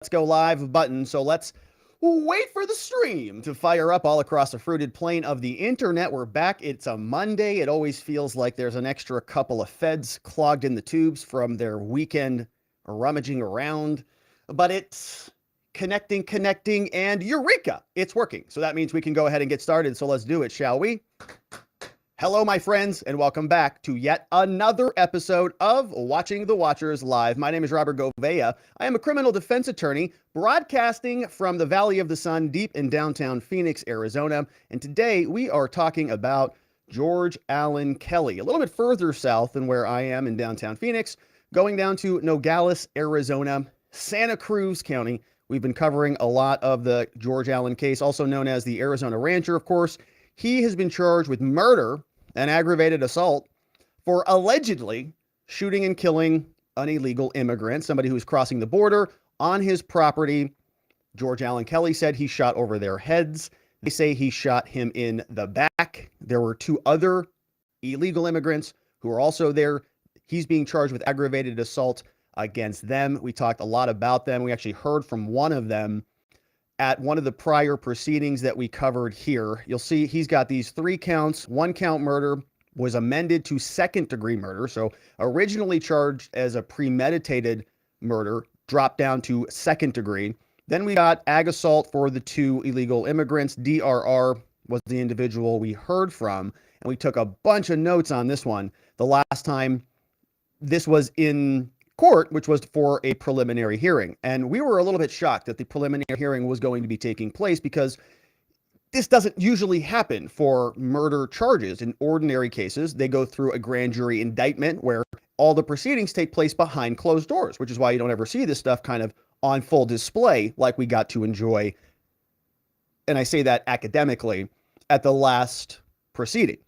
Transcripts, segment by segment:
go live button. So let's wait for the stream to fire up all across the fruited plain of the internet. We're back. It's a Monday. It always feels like there's an extra couple of feds clogged in the tubes from their weekend rummaging around, but it's connecting, and eureka, it's working. So that means we can go ahead and get started. So let's do it, shall we? Hello, my friends, and welcome back to yet another episode of Watching the Watchers Live. My name is Robert Gouveia. I am a criminal defense attorney broadcasting from the Valley of the Sun deep in downtown Phoenix, Arizona. And today we are talking about George Allen Kelly, a little bit further south than where I am in downtown Phoenix, going down to Nogales, Arizona, Santa Cruz County. We've been covering a lot of the George Allen case, also known as the Arizona Rancher, of course. He has been charged with murder and aggravated assault for allegedly shooting and killing an illegal immigrant, somebody who was crossing the border on his property. George Allen Kelly said he shot over their heads. They say he shot him in the back. There were two other illegal immigrants who were also there. He's being charged with aggravated assault against them. We talked a lot about them. We actually heard from one of them at one of the prior proceedings that we covered here. You'll see he's got these 3 counts. 1 count murder was amended to second-degree murder. So originally charged as a premeditated murder, dropped down to second degree. Then we got ag assault for the 2 illegal immigrants. DRR was the individual we heard from, and we took a bunch of notes on this one. The last time this was in court, which was for a preliminary hearing. And we were a little bit shocked that the preliminary hearing was going to be taking place because this doesn't usually happen for murder charges. In ordinary cases, they go through a grand jury indictment where all the proceedings take place behind closed doors, which is why you don't ever see this stuff kind of on full display like we got to enjoy, and I say that academically, at the last proceeding.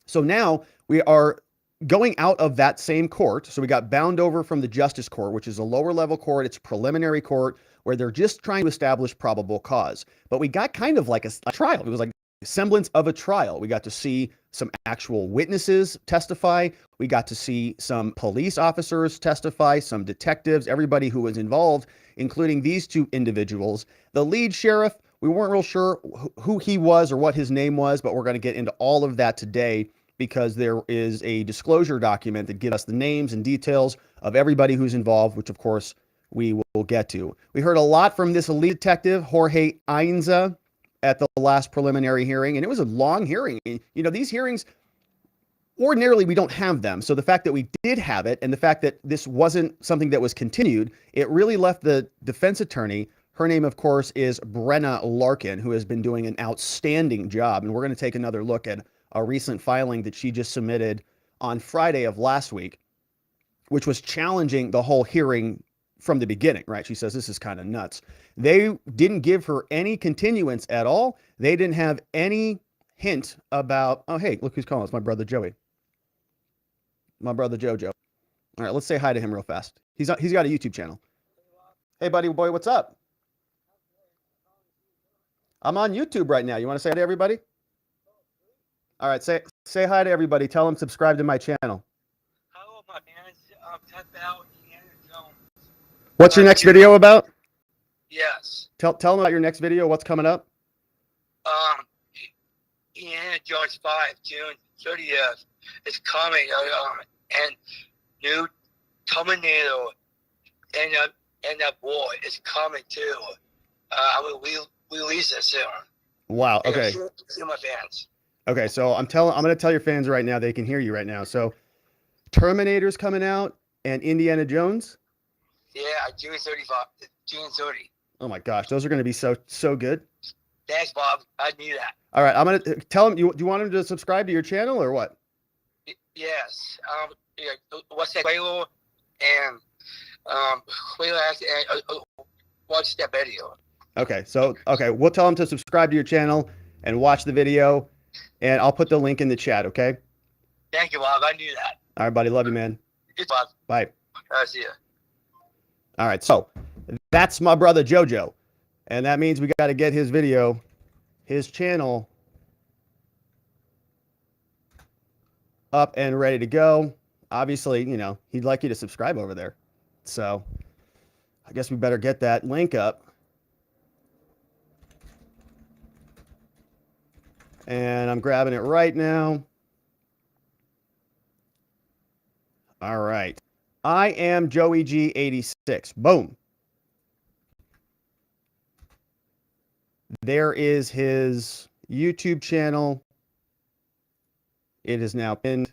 So now we are going out of that same court. So we got bound over from the justice court, which is a lower level court. It's a preliminary court where they're just trying to establish probable cause. But we got kind of like a trial. It was like a semblance of a trial. We got to see some actual witnesses testify. We got to see some police officers testify, some detectives, everybody who was involved, including these 2 individuals. The lead sheriff, we weren't real sure who he was or what his name was, but we're going to get into all of that today, because there is a disclosure document that gives us the names and details of everybody who's involved, which of course we will get to. We heard a lot from this lead detective, Jorge Ainza, at the last preliminary hearing, and it was a long hearing. You know, these hearings, ordinarily we don't have them. So the fact that we did have it, and the fact that this wasn't something that was continued, it really left the defense attorney, her name of course is Brenna Larkin, who has been doing an outstanding job. And we're going to take another look at a recent filing that she just submitted on Friday of last week, which was challenging the whole hearing from the beginning, right? She says this is kind of nuts. They didn't give her any continuance at all. They didn't have any hint about, oh, hey, look who's calling. It's my brother Joey. My brother Jojo. All right, let's say hi to him real fast. He's got a YouTube channel. Hey, buddy boy, what's up? I'm on YouTube right now. You want to say hi to everybody? All right, say hi to everybody. Tell them subscribe to my channel. Hello, my fans. Type out Indiana Jones. What's your next video about? Yes. Tell them about your next video. What's coming up? Indiana Jones 5, June 30th is coming. And new Terminator and that boy is coming too. I will release it soon. Wow. Okay. See my fans. Okay, so I'm going to tell your fans right now, they can hear you right now. So Terminator's coming out and Indiana Jones? Yeah, June 30. Oh my gosh, those are going to be so good. Thanks, Bob. I need that. All right, I'm going to tell them, do you want them to subscribe to your channel or what? Yes. What's that trailer and watch that video. Okay, we'll tell them to subscribe to your channel and watch the video. And I'll put the link in the chat, okay? Thank you, Bob. I knew that. All right, buddy. Love you, man. Good, Bob. Bye. I'll see you. All right, so that's my brother Jojo. And that means we got to get his video, his channel up and ready to go. Obviously, you know, he'd like you to subscribe over there. So I guess we better get that link up. And I'm grabbing it right now. All right. I am Joey G86. Boom. There is his YouTube channel. It is now pinned.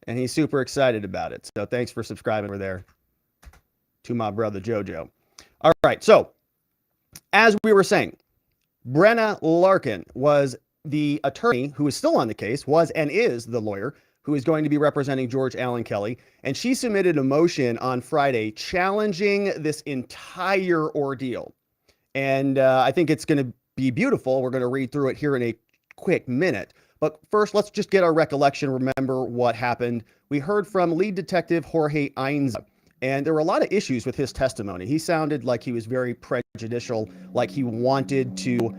And he's super excited about it. So thanks for subscribing over there to my brother Jojo. All right. So as we were saying, Brenna Larkin was the attorney who is still on the case, was and is the lawyer who is going to be representing George Allen Kelly. And she submitted a motion on Friday challenging this entire ordeal. And I think it's going to be beautiful. We're going to read through it here in a quick minute. But first, let's just get our recollection, remember what happened. We heard from lead detective Jorge Ainza, and there were a lot of issues with his testimony. He sounded like he was very prejudicial, like he wanted to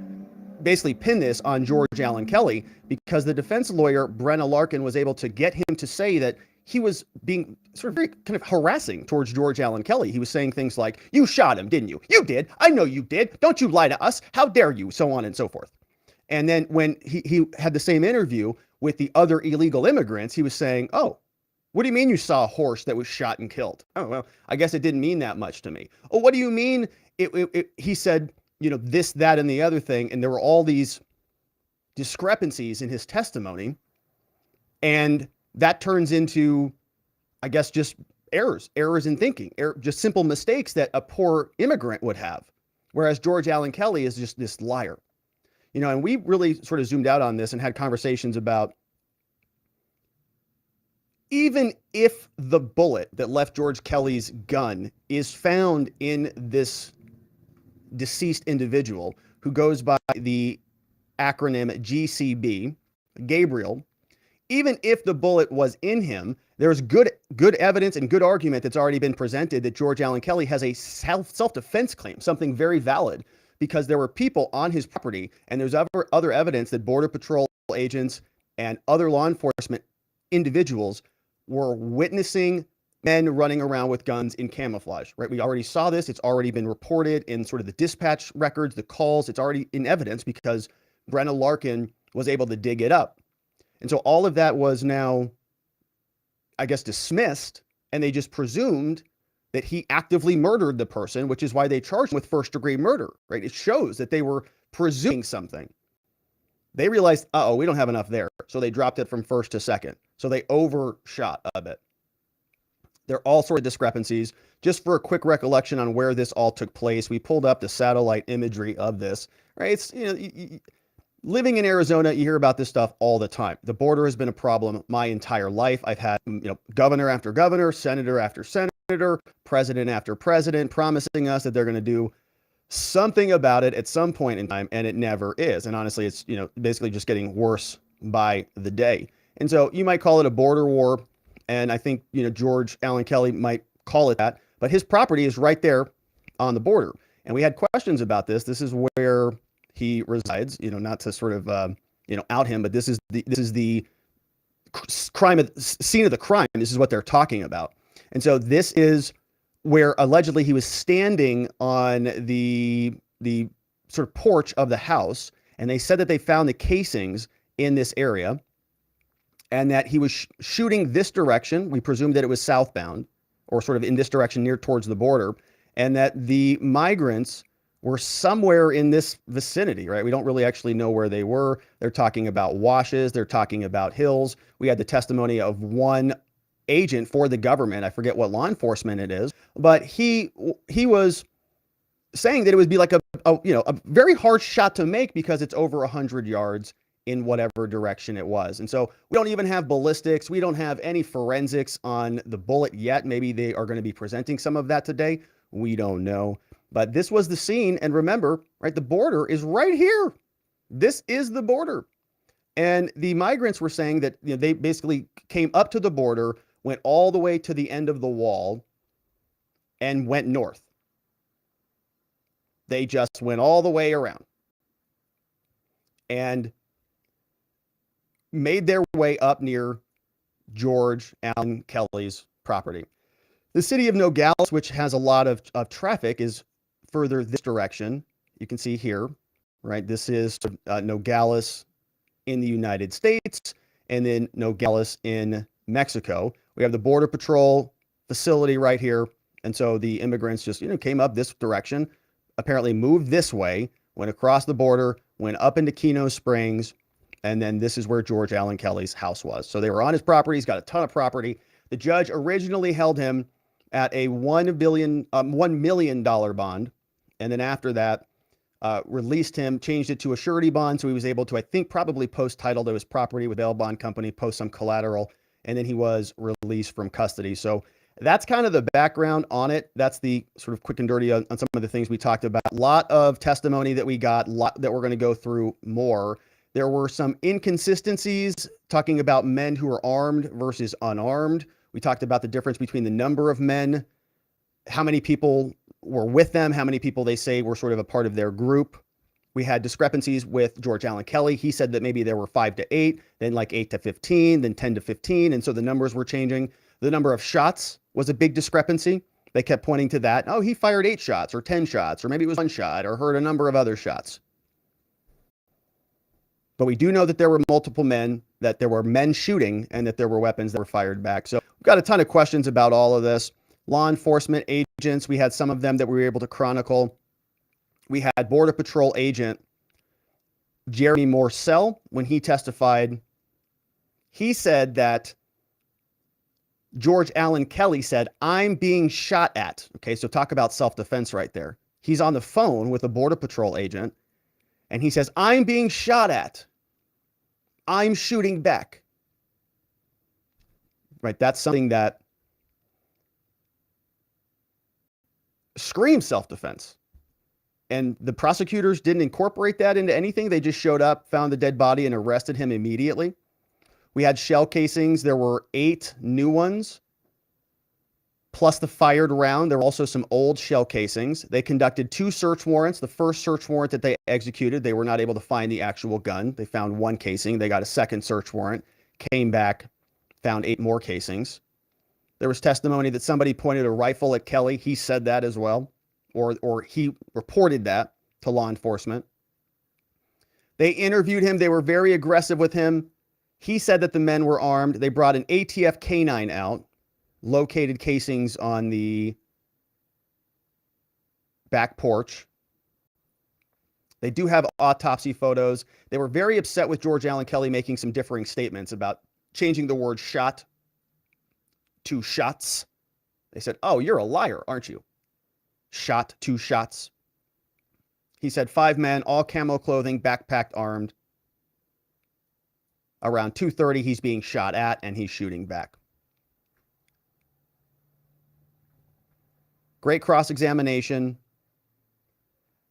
basically pin this on George Allen Kelly, because the defense lawyer, Brenna Larkin, was able to get him to say that he was being sort of very kind of harassing towards George Allen Kelly. He was saying things like, "You shot him, didn't you? You did. I know you did. Don't you lie to us. How dare you?" So on and so forth. And then when he had the same interview with the other illegal immigrants, he was saying, "Oh, what do you mean you saw a horse that was shot and killed? Oh, well, I guess it didn't mean that much to me." "Oh, what do you mean?" He said, you know, this, that, and the other thing. And there were all these discrepancies in his testimony. And that turns into, I guess, just errors in thinking, just simple mistakes that a poor immigrant would have. Whereas George Allen Kelly is just this liar. You know, and we really sort of zoomed out on this and had conversations about, even if the bullet that left George Kelly's gun is found in this deceased individual who goes by the acronym GCB, Gabriel, even if the bullet was in him, there's good evidence and good argument that's already been presented that George Allen Kelly has a self-defense claim, something very valid, because there were people on his property, and there's other evidence that Border Patrol agents and other law enforcement individuals were witnessing men running around with guns in camouflage, right? We already saw this. It's already been reported in sort of the dispatch records, the calls. It's already in evidence because Brenna Larkin was able to dig it up. And so all of that was now, I guess, dismissed, and they just presumed that he actively murdered the person, which is why they charged him with first-degree murder, right? It shows that they were presuming something. They realized, uh-oh, we don't have enough there. So they dropped it from first to second. So they overshot a bit. There are all sorts of discrepancies. Just for a quick recollection on where this all took place, we pulled up the satellite imagery of this, right? It's, you know, living in Arizona, you hear about this stuff all the time. The border has been a problem my entire life. I've had, you know, governor after governor, senator after senator, president after president promising us that they're going to do something about it at some point in time, and it never is. And honestly, it's, you know, basically just getting worse by the day. And so you might call it a border war, and I think, you know, George Allen Kelly might call it that, but his property is right there on the border. And we had questions about this. This is where he resides, you know, not to sort of, you know, out him, but this is the crime, scene of the crime. This is what they're talking about. And so this is where allegedly he was standing on the sort of porch of the house. And they said that they found the casings in this area and that he was shooting this direction. We presume that it was southbound or sort of in this direction near towards the border, and that the migrants were somewhere in this vicinity, right? We don't really actually know where they were. They're talking about washes. They're talking about hills. We had the testimony of one agent for the government. I forget what law enforcement it is, but he was saying that it would be like a very hard shot to make because it's over 100 yards in whatever direction it was. And so we don't even have ballistics. We don't have any forensics on the bullet yet. Maybe they are going to be presenting some of that today. We don't know. But this was the scene. And remember, right, the border is right here. This is the border. And the migrants were saying that, you know, they basically came up to the border, went all the way to the end of the wall, and went north. They just went all the way around and made their way up near George Allen Kelly's property. The city of Nogales, which has a lot of traffic, is further this direction. You can see here, right? This is Nogales in the United States, and then Nogales in Mexico. We have the Border Patrol facility right here. And so the immigrants just, came up this direction, apparently moved this way, went across the border, went up into Keno Springs, and then this is where George Allen Kelly's house was. So they were on his property. He's got a ton of property. The judge originally held him at a $1 million bond. And then after that, released him, changed it to a surety bond. So he was able to, I think, probably post title to his property with bail bond company, post some collateral, and then he was released from custody. So that's kind of the background on it. That's the sort of quick and dirty on some of the things we talked about. A lot of testimony that we got, lot that we're going to go through more. There were some inconsistencies talking about men who are armed versus unarmed. We talked about the difference between the number of men, how many people were with them, how many people they say were sort of a part of their group. We had discrepancies with George Allen Kelly. He said that maybe there were 5 to 8, then like 8 to 15, then 10 to 15. And so the numbers were changing. The number of shots was a big discrepancy. They kept pointing to that. Oh, he fired 8 shots or 10 shots, or maybe it was 1 shot, or heard a number of other shots. But we do know that there were multiple men, that there were men shooting, and that there were weapons that were fired back. So we've got a ton of questions about all of this. Law enforcement agents, we had some of them that we were able to chronicle. We had Border Patrol agent Jeremy Morcell, when he testified, he said that George Allen Kelly said, "I'm being shot at." Okay, so talk about self-defense right there. He's on the phone with a Border Patrol agent, and he says, "I'm being shot at. I'm shooting back." Right, that's something that screams self-defense. And the prosecutors didn't incorporate that into anything. They just showed up, found the dead body, and arrested him immediately. We had shell casings. There were 8 new ones, plus the fired round. There were also some old shell casings. They conducted 2 search warrants. The first search warrant that they executed, they were not able to find the actual gun. They found 1 casing. They got a second search warrant, came back, found 8 more casings. There was testimony that somebody pointed a rifle at Kelly. He said that as well, or he reported that to law enforcement. They interviewed him. They were very aggressive with him. He said that the men were armed. They brought an ATF canine out, located casings on the back porch. They do have autopsy photos. They were very upset with George Allen Kelly making some differing statements about changing the word shot to shots. They said, "Oh, you're a liar, aren't you? Shot, 2 shots." He said 5 men, all camo clothing, backpacked, armed. Around 2:30, he's being shot at and he's shooting back. Great cross-examination.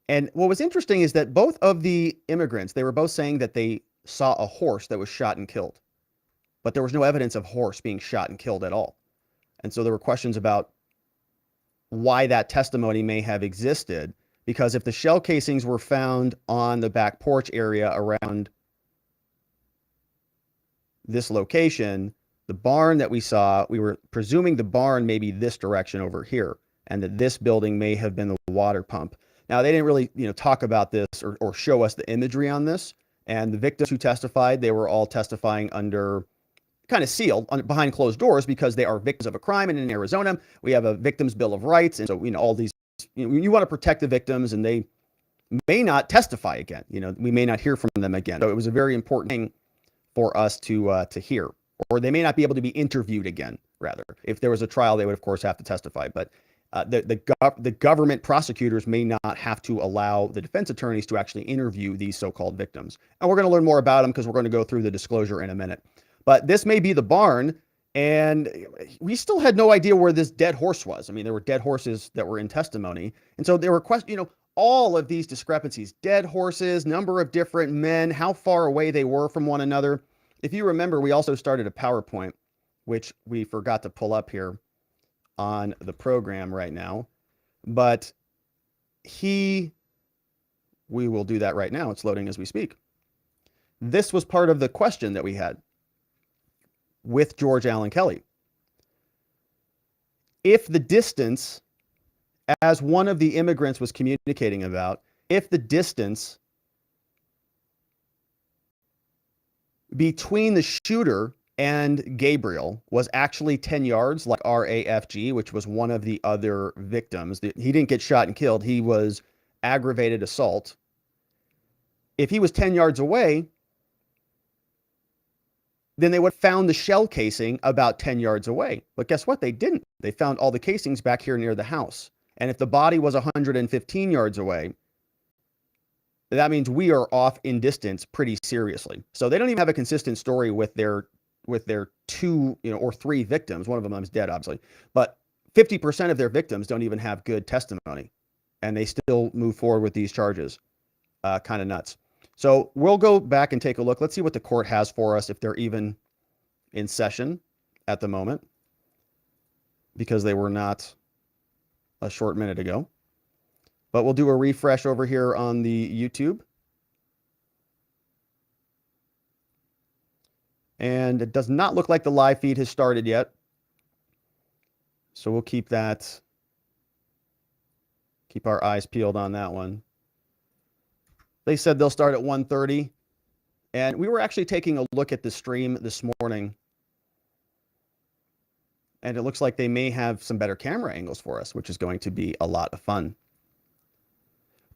And what was interesting is that both of the immigrants, they were both saying that they saw a horse that was shot and killed, but there was no evidence of horse being shot and killed at all. And so there were questions about why that testimony may have existed, because if the shell casings were found on the back porch area around this location, the barn that we saw, we were presuming the barn may be this direction over here, and that this building may have been the water pump. Now, they didn't really, talk about this or show us the imagery on this. And the victims who testified, they were all testifying under kind of sealed behind closed doors because they are victims of a crime. And in Arizona, we have a victim's bill of rights. And so, all these, you want to protect the victims, and they may not testify again. We may not hear from them again. So it was a very important thing for us to hear, or they may not be able to be interviewed again. Rather, if there was a trial, they would of course have to testify. But the government prosecutors may not have to allow the defense attorneys to actually interview these so-called victims. And we're going to learn more about them because we're going to go through the disclosure in a minute. But this may be the barn, and we still had no idea where this dead horse was. I mean, there were dead horses that were in testimony. And so there were questions, all of these discrepancies, dead horses, number of different men, how far away they were from one another. If you remember, we also started a PowerPoint, which we forgot to pull up here on the program right now, but we will do that right now. It's loading as we speak. This was part of the question that we had with George Allen Kelly. if the distance, as one of the immigrants was communicating about, if the distance between the shooter and Gabriel was actually 10 yards, like RAFG, which was one of the other victims. He didn't get shot and killed. He was aggravated assault. If he was 10 yards away, then they would have found the shell casing about 10 yards away. But guess what? They didn't. They found all the casings back here near the house. And if the body was 115 yards away, that means we are off in distance pretty seriously. So they don't even have a consistent story with their two, or three victims. One of them is dead, obviously. But 50% of their victims don't even have good testimony. And they still move forward with these charges. Kind of nuts. So we'll go back and take a look. Let's see what the court has for us, if they're even in session at the moment, because they were not a short minute ago. But we'll do a refresh over here on the YouTube. And it does not look like the live feed has started yet. So we'll keep our eyes peeled on that one. They said they'll start at 1:30. And we were actually taking a look at the stream this morning. And it looks like they may have some better camera angles for us, which is going to be a lot of fun.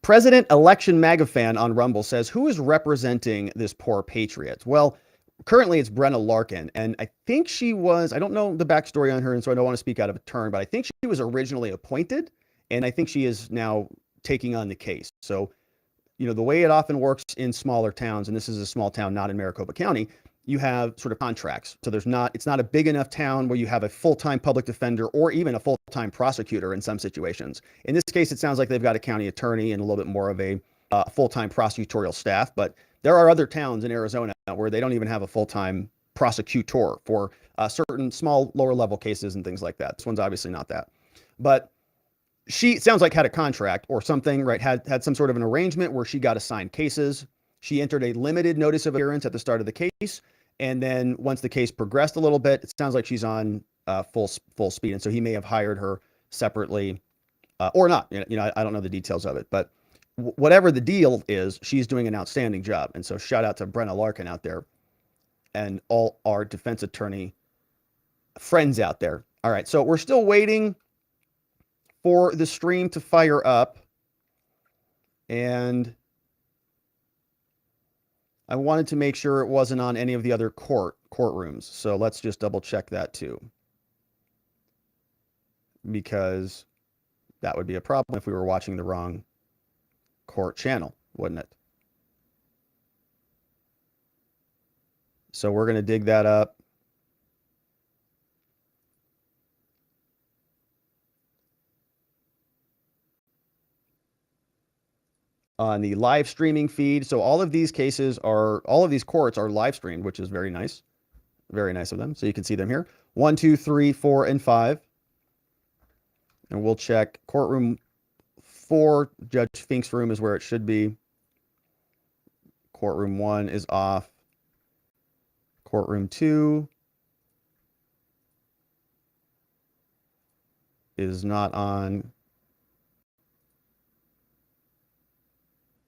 President Election MAGA fan on Rumble says, who is representing this poor patriot? Well, currently it's Brenna Larkin. And I think she was, I don't know the backstory on her, and so I don't want to speak out of turn, but I think she was originally appointed. And I think she is now taking on the case. So, the way it often works in smaller towns, and this is a small town, not in Maricopa County, you have sort of contracts. So it's not a big enough town where you have a full-time public defender or even a full-time prosecutor in some situations. In this case, it sounds like they've got a county attorney and a little bit more of a full-time prosecutorial staff. But there are other towns in Arizona where they don't even have a full-time prosecutor for certain small lower-level cases and things like that. This one's obviously not that. But she sounds like had a contract or something, right? Had some sort of an arrangement where she got assigned cases. She entered a limited notice of appearance at the start of the case. And then once the case progressed a little bit, it sounds like she's on full speed. And so he may have hired her separately or not. I don't know the details of it. But whatever the deal is, she's doing an outstanding job. And so shout out to Brenna Larkin out there and all our defense attorney friends out there. All right. So we're still waiting for the stream to fire up. And I wanted to make sure it wasn't on any of the other courtrooms. So let's just double check that too. Because that would be a problem if we were watching the wrong court channel, wouldn't it? So we're going to dig that up. On the live streaming feed. So all of these courts are live streamed, which is very nice. Very nice of them. So you can see them here. 1, 2, 3, 4, and 5. And we'll check courtroom 4. Judge Fink's room is where it should be. Courtroom 1 is off. Courtroom 2 is not on.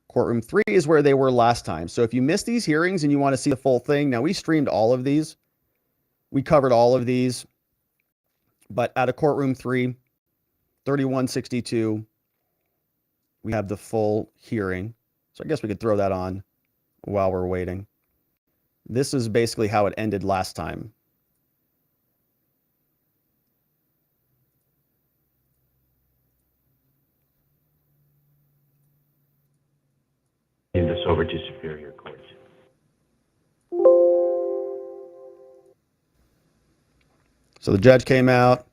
Courtroom 3 is where they were last time. So if you missed these hearings and you want to see the full thing, now we streamed all of these. We covered all of these. But out of Courtroom 3, 3162, we have the full hearing. So I guess we could throw that on while we're waiting. This is basically how it ended last time. This over to Superior Court. So the judge came out.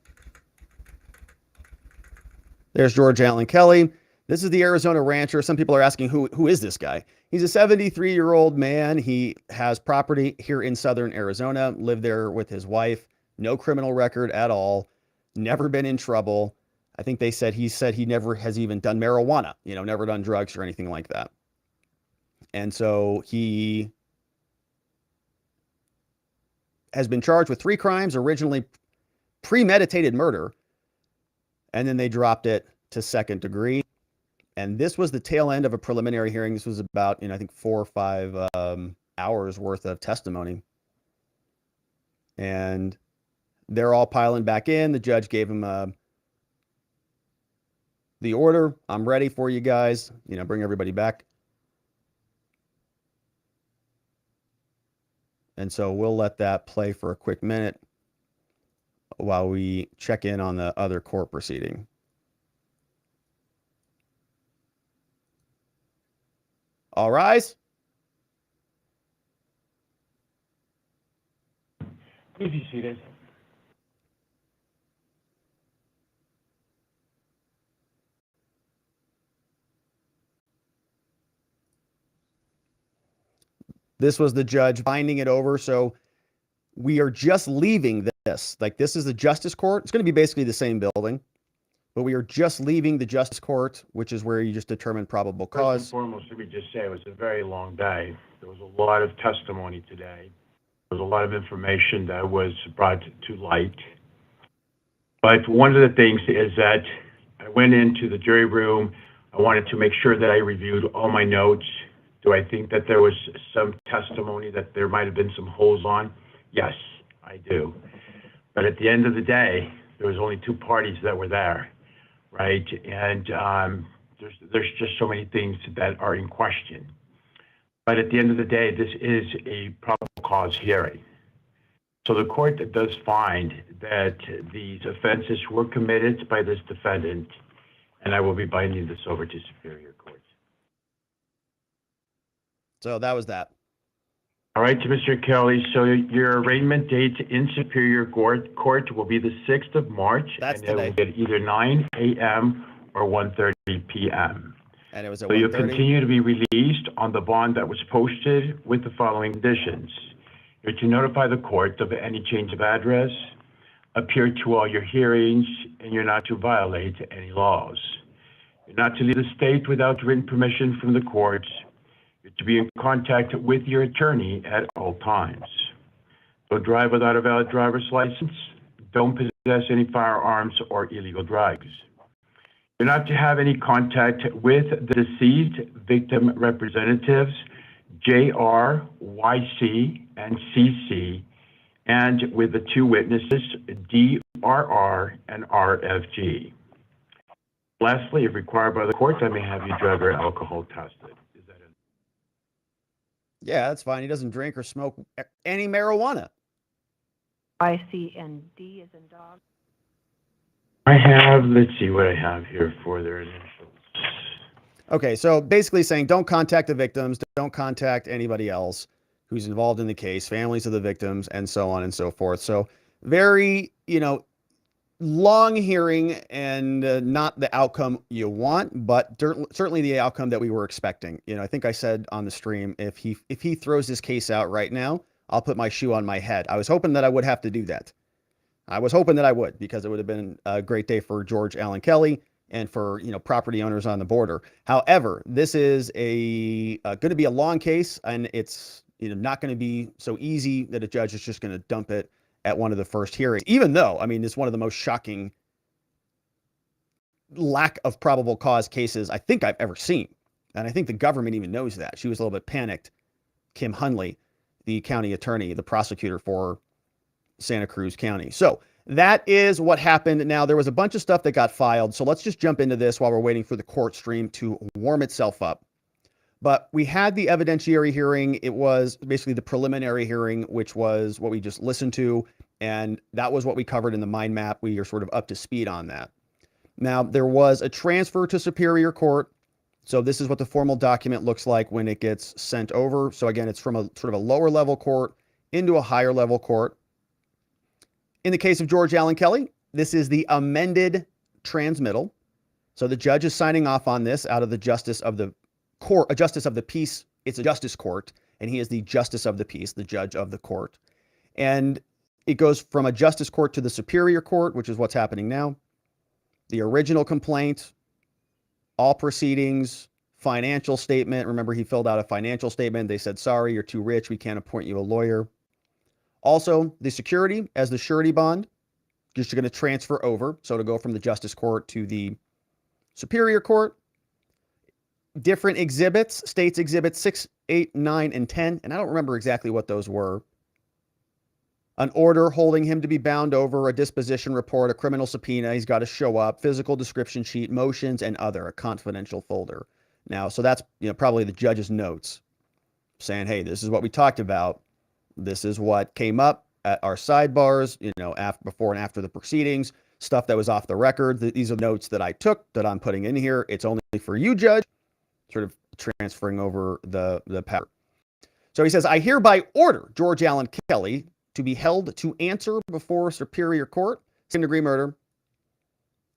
There's George Allen Kelly. This is the Arizona rancher. Some people are asking, who is this guy? He's a 73-year-old man. He has property here in southern Arizona, lived there with his wife, no criminal record at all, never been in trouble. I think he said he never has even done marijuana, never done drugs or anything like that. And so he has been charged with 3 crimes, originally premeditated murder, and then they dropped it to second degree. And this was the tail end of a preliminary hearing. This was about, I think 4 or 5 hours worth of testimony. And they're all piling back in. The judge gave him the order. I'm ready for you guys. Bring everybody back. And so we'll let that play for a quick minute while we check in on the other court proceeding. All rise. Please be seated. This was the judge binding it over. So we are just leaving this. Like, this is the Justice Court. It's going to be basically the same building, but we are just leaving the Justice Court, which is where you just determine probable cause. First and foremost, let me just say it was a very long day. There was a lot of testimony today. There was a lot of information that was brought to light. But one of the things is that I went into the jury room. I wanted to make sure that I reviewed all my notes. Do I think that there was some testimony that there might have been some holes on? Yes, I do. But at the end of the day, there was only 2 parties that were there, right? And there's just so many things that are in question. But at the end of the day, this is a probable cause hearing. So the court does find that these offenses were committed by this defendant, and I will be binding this over to Superior Court. So that was that. All right, to Mr. Kelly. So your arraignment date in Superior Court will be the 6th of March. That's and today. It will be at either 9 a.m. or 1:30 p.m. And it was at So you'll 1:30? continue to be released on the bond that was posted with the following conditions. You're to notify the court of any change of address, appear to all your hearings, and you're not to violate any laws. You're not to leave the state without written permission from the court. You're to be in contact with your attorney at all times. Don't drive without a valid driver's license. Don't possess any firearms or illegal drugs. You're not to have any contact with the deceased victim representatives, JR, YC, and CC, and with the 2 witnesses, DRR and RFG. Lastly, if required by the court, I may have you drug or alcohol tested. Is that it? Yeah, that's fine. He doesn't drink or smoke any marijuana. IC and D is in dog. I have, let's see what I have here for their initials. Okay, so basically saying don't contact the victims, don't contact anybody else who's involved in the case, families of the victims, and so on and so forth. So very, long hearing and not the outcome you want, but certainly the outcome that we were expecting. I think I said on the stream, if he throws this case out right now, I'll put my shoe on my head. I was hoping that I would have to do that. I was hoping that I would, because it would have been a great day for George Allen Kelly and for, property owners on the border. However, this is going to be a long case, and it's, not going to be so easy that a judge is just going to dump it at one of the first hearings, even though, it's one of the most shocking lack of probable cause cases I think I've ever seen. And I think the government even knows that. She was a little bit panicked. Kim Hunley, the county attorney, the prosecutor for Santa Cruz County. So that is what happened. Now, there was a bunch of stuff that got filed. So let's just jump into this while we're waiting for the court stream to warm itself up. But we had the evidentiary hearing. It was basically the preliminary hearing, which was what we just listened to. And that was what we covered in the mind map. We are sort of up to speed on that. Now, there was a transfer to Superior Court. So this is what the formal document looks like when it gets sent over. So again, it's from a sort of a lower level court into a higher level court. In the case of George Allen Kelly, this is the amended transmittal. So the judge is signing off on this out of the justice of the court, a justice of the peace. It's a justice court, and he is the justice of the peace, the judge of the court. And it goes from a justice court to the Superior Court, which is what's happening now. The original complaint, all proceedings, financial statement. Remember, he filled out a financial statement. They said, sorry, you're too rich. We can't appoint you a lawyer. Also, the security as the surety bond just going to transfer over. So to go from the Justice Court to the Superior Court. Different exhibits, States Exhibits 6, 8, 9, and 10. And I don't remember exactly what those were. An order holding him to be bound over, a disposition report, a criminal subpoena. He's got to show up, physical description sheet, motions, and other, a confidential folder. Now, so that's probably the judge's notes saying, hey, this is what we talked about. This is what came up at our sidebars, before and after the proceedings, stuff that was off the record. These are notes that I took that I'm putting in here. It's only for you, Judge, sort of transferring over the power. So he says, I hereby order George Allen Kelly to be held to answer before Superior Court, second-degree murder,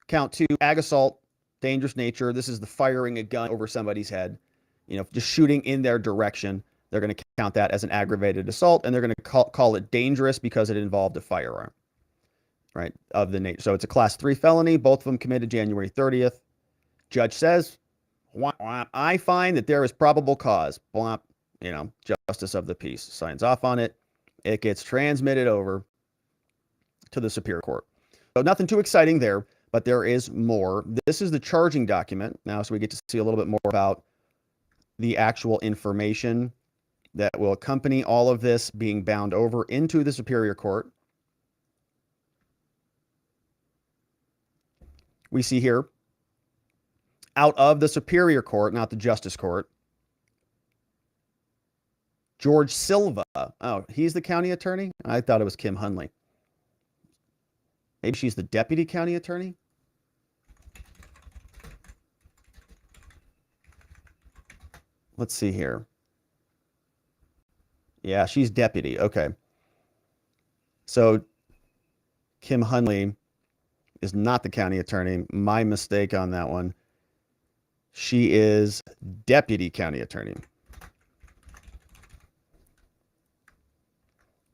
count 2, ag assault, dangerous nature. This is the firing a gun over somebody's head, just shooting in their direction. They're going to count that as an aggravated assault, and they're going to call it dangerous because it involved a firearm, right, of the nature. So it's a class 3 felony. Both of them committed January 30th. Judge says, I find that there is probable cause. Justice of the peace signs off on it. It gets transmitted over to the Superior Court. So nothing too exciting there, but there is more. This is the charging document now, so we get to see a little bit more about the actual information that will accompany all of this being bound over into the Superior Court. We see here, out of the Superior Court, not the Justice Court, George Silva. Oh, he's the county attorney? I thought it was Kim Hunley. Maybe she's the deputy county attorney? Let's see here. Yeah, she's deputy. Okay. So Kim Hunley is not the county attorney. My mistake on that one. She is deputy county attorney.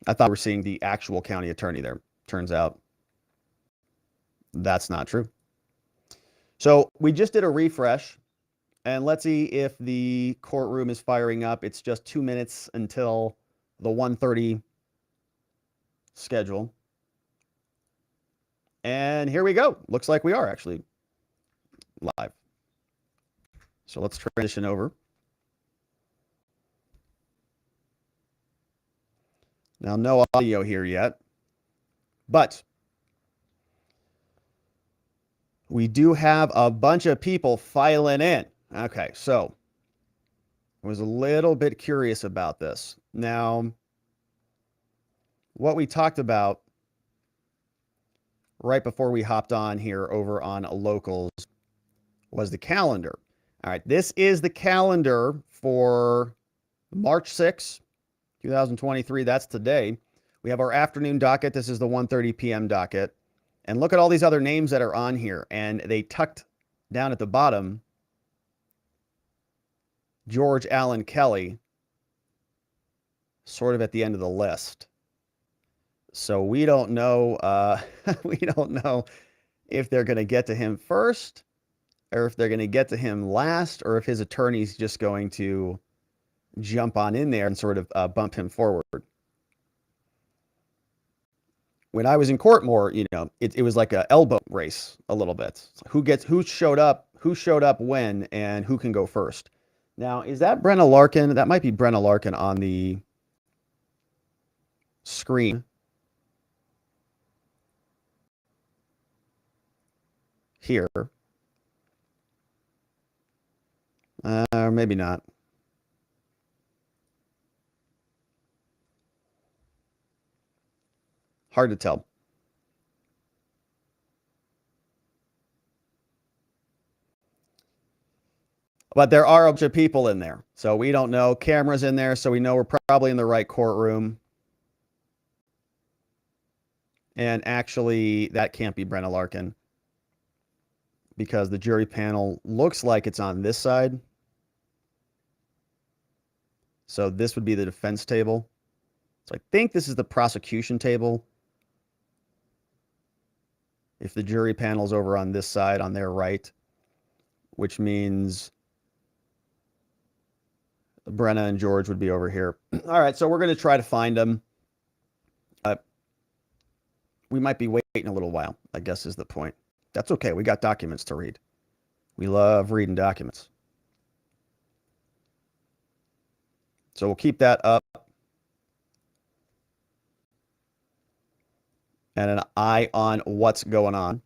I thought we were seeing the actual county attorney there. Turns out that's not true. So we just did a refresh, and let's see if the courtroom is firing up. It's just 2 minutes until the 1:30 schedule. And here we go. Looks like we are actually live. So let's transition over. Now, no audio here yet, but we do have a bunch of people filing in. Okay, so I was a little bit curious about this. Now, what we talked about right before we hopped on here over on Locals was the calendar. All right, this is the calendar for March 6th. 2023, that's today. We have our afternoon docket. This is the 1:30 p.m. docket. And look at all these other names that are on here. And they tucked down at the bottom, George Allen Kelly, sort of at the end of the list. So we don't know, we don't know if they're going to get to him first, or if they're going to get to him last, or if his attorney's just going to jump on in there and sort of bump him forward. When I was in court more, it was like a elbow race a little bit. Who showed up when, and who can go first. Now, is that Brenna Larkin? That might be Brenna Larkin on the screen here. Or maybe not. Hard to tell. But there are a bunch of people in there. So we don't know. Cameras in there, so we know we're probably in the right courtroom. And actually, that can't be Brenna Larkin, because the jury panel looks like it's on this side. So this would be the defense table. So I think this is the prosecution table. If the jury panel's over on this side, on their right, which means Brenna and George would be over here. All right, so we're going to try to find them. we might be waiting a little while, I guess is the point. That's okay. We got documents to read. We love reading documents. So we'll keep that up. And an eye on what's going on.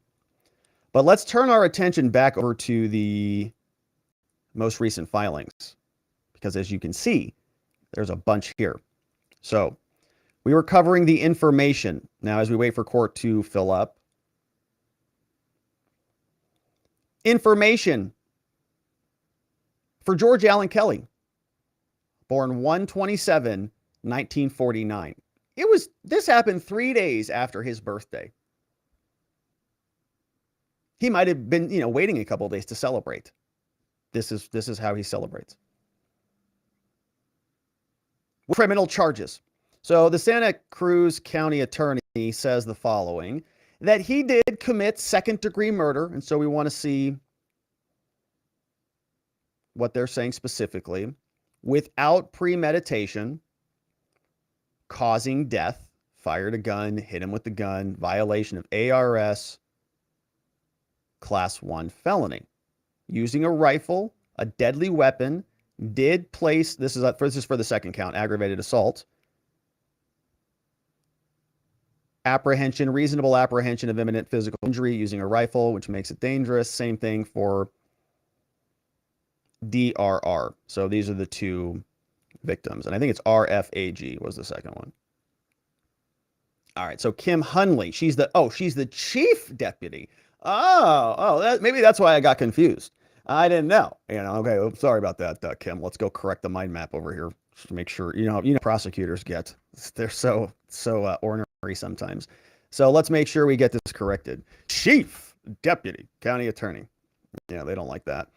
But let's turn our attention back over to the most recent filings, because as you can see, there's a bunch here. So we were covering the information. Now, as we wait for court to fill up, information for George Allen Kelly, born 1/27/1949. This happened 3 days after his birthday. He might have been, waiting a couple of days to celebrate. This is how he celebrates. Criminal charges. So the Santa Cruz County attorney says the following, that he did commit second-degree murder, and so we want to see what they're saying specifically, without premeditation, causing death, fired a gun, hit him with the gun, violation of ARS, Class 1 felony. Using a rifle, a deadly weapon, did place, this is for the second count, aggravated assault. Apprehension, reasonable apprehension of imminent physical injury using a rifle, which makes it dangerous. Same thing for DRR. So these are the two victims. And I think it's RFAG was the second one. All right. So Kim Hunley, she's the chief deputy. Maybe that's why I got confused. I didn't know. Okay. Sorry about that, Kim. Let's go correct the mind map over here just to make sure. Prosecutors they're so ornery sometimes. So let's make sure we get this corrected. Chief deputy county attorney. Yeah, they don't like that.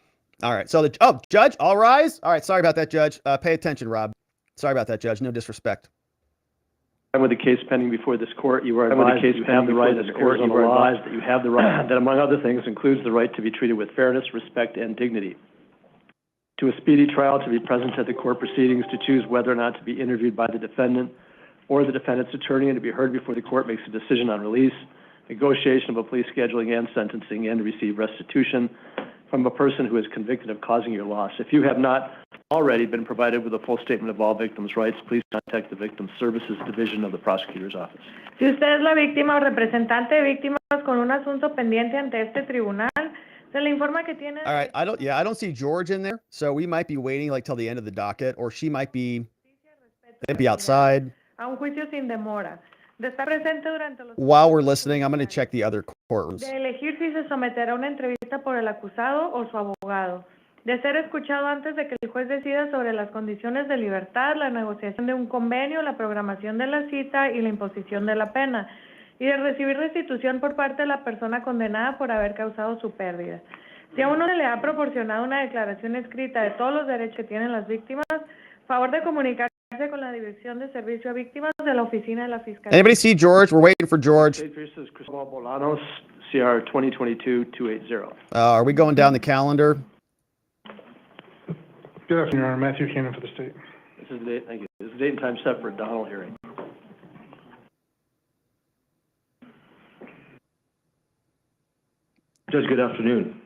All right. So judge, all rise. All right. Sorry about that, judge. Pay attention, Rob. Sorry about that, judge. No disrespect. With the case pending before this court, you are advised that you have the right that, among other things, includes the right to be treated with fairness, respect, and dignity. To a speedy trial, to be present at the court proceedings, to choose whether or not to be interviewed by the defendant or the defendant's attorney, and to be heard before the court makes a decision on release, negotiation of a plea scheduling and sentencing, and to receive restitution from a person who is convicted of causing your loss. If you have not already been provided with a full statement of all victims' rights, please contact the Victim Services Division of the Prosecutor's Office. Si usted es la víctima o representante de víctimas con un asunto pendiente ante este tribunal, se le informa que tiene... All right, I don't see George in there, so we might be waiting till the end of the docket, or she might be outside. A un juicio sin demora. De estar presente durante los... While we're listening, I'm going to check the other courtrooms. De elegir si se someterá a una entrevista por el acusado o su abogado. De ser escuchado antes de que el juez decida sobre las condiciones de libertad, la negociación de un convenio, la programación de la cita y la imposición de la pena. Y de recibir restitución por parte de la persona condenada por haber causado su pérdida. Si a uno se le ha proporcionado una declaración escrita de todos los derechos que tienen las víctimas, favor de comunicarse con la Dirección de Servicio a Víctimas de la Oficina de la Fiscalía. Anybody see George? We're waiting for George. Cristobal Bolanos, CR 2022-280. Are we going down the calendar? Good afternoon, Your Honor. Matthew Cannon for the state. This is the date. Thank you. This is the date and time set for a Donald hearing. Judge, good afternoon.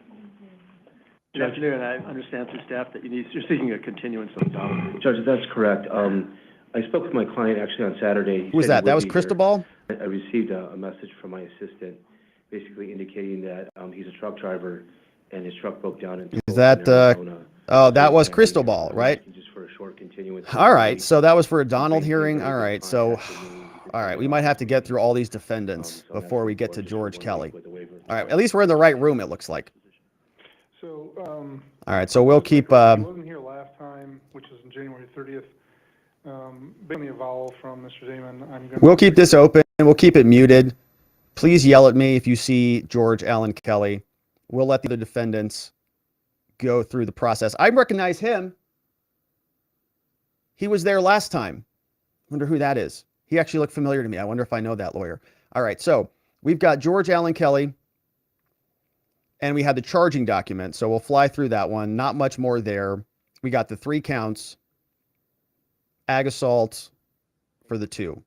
Good afternoon. I understand through staff that you're seeking a continuance of the Donald. Judge, that's correct. I spoke with my client actually on Saturday. Who was that? That was Cristobal? I received a message from my assistant basically indicating that he's a truck driver and his truck broke down. Is that, that was Cristobal, right? Just for a short continuance. All right, so that was for a Donald hearing. All right, so, all right, we might have to get through all these defendants before we get to George Kelly. All right, at least we're in the right room, it looks like. So, all right, so we'll keep... I wasn't here last time, which was on January 30th. Based on the avowal from Mr. Damon, we'll keep this open. We'll keep it muted. Please yell at me if you see George Allen Kelly. We'll let the other defendants go through the process. I recognize him. He was there last time. Wonder who that is. He actually looked familiar to me. I wonder if I know that lawyer. All right, so we've got George Allen Kelly, and we had the charging document, so we'll fly through that one. Not much more there. We got the 3 counts, ag assault for the 2.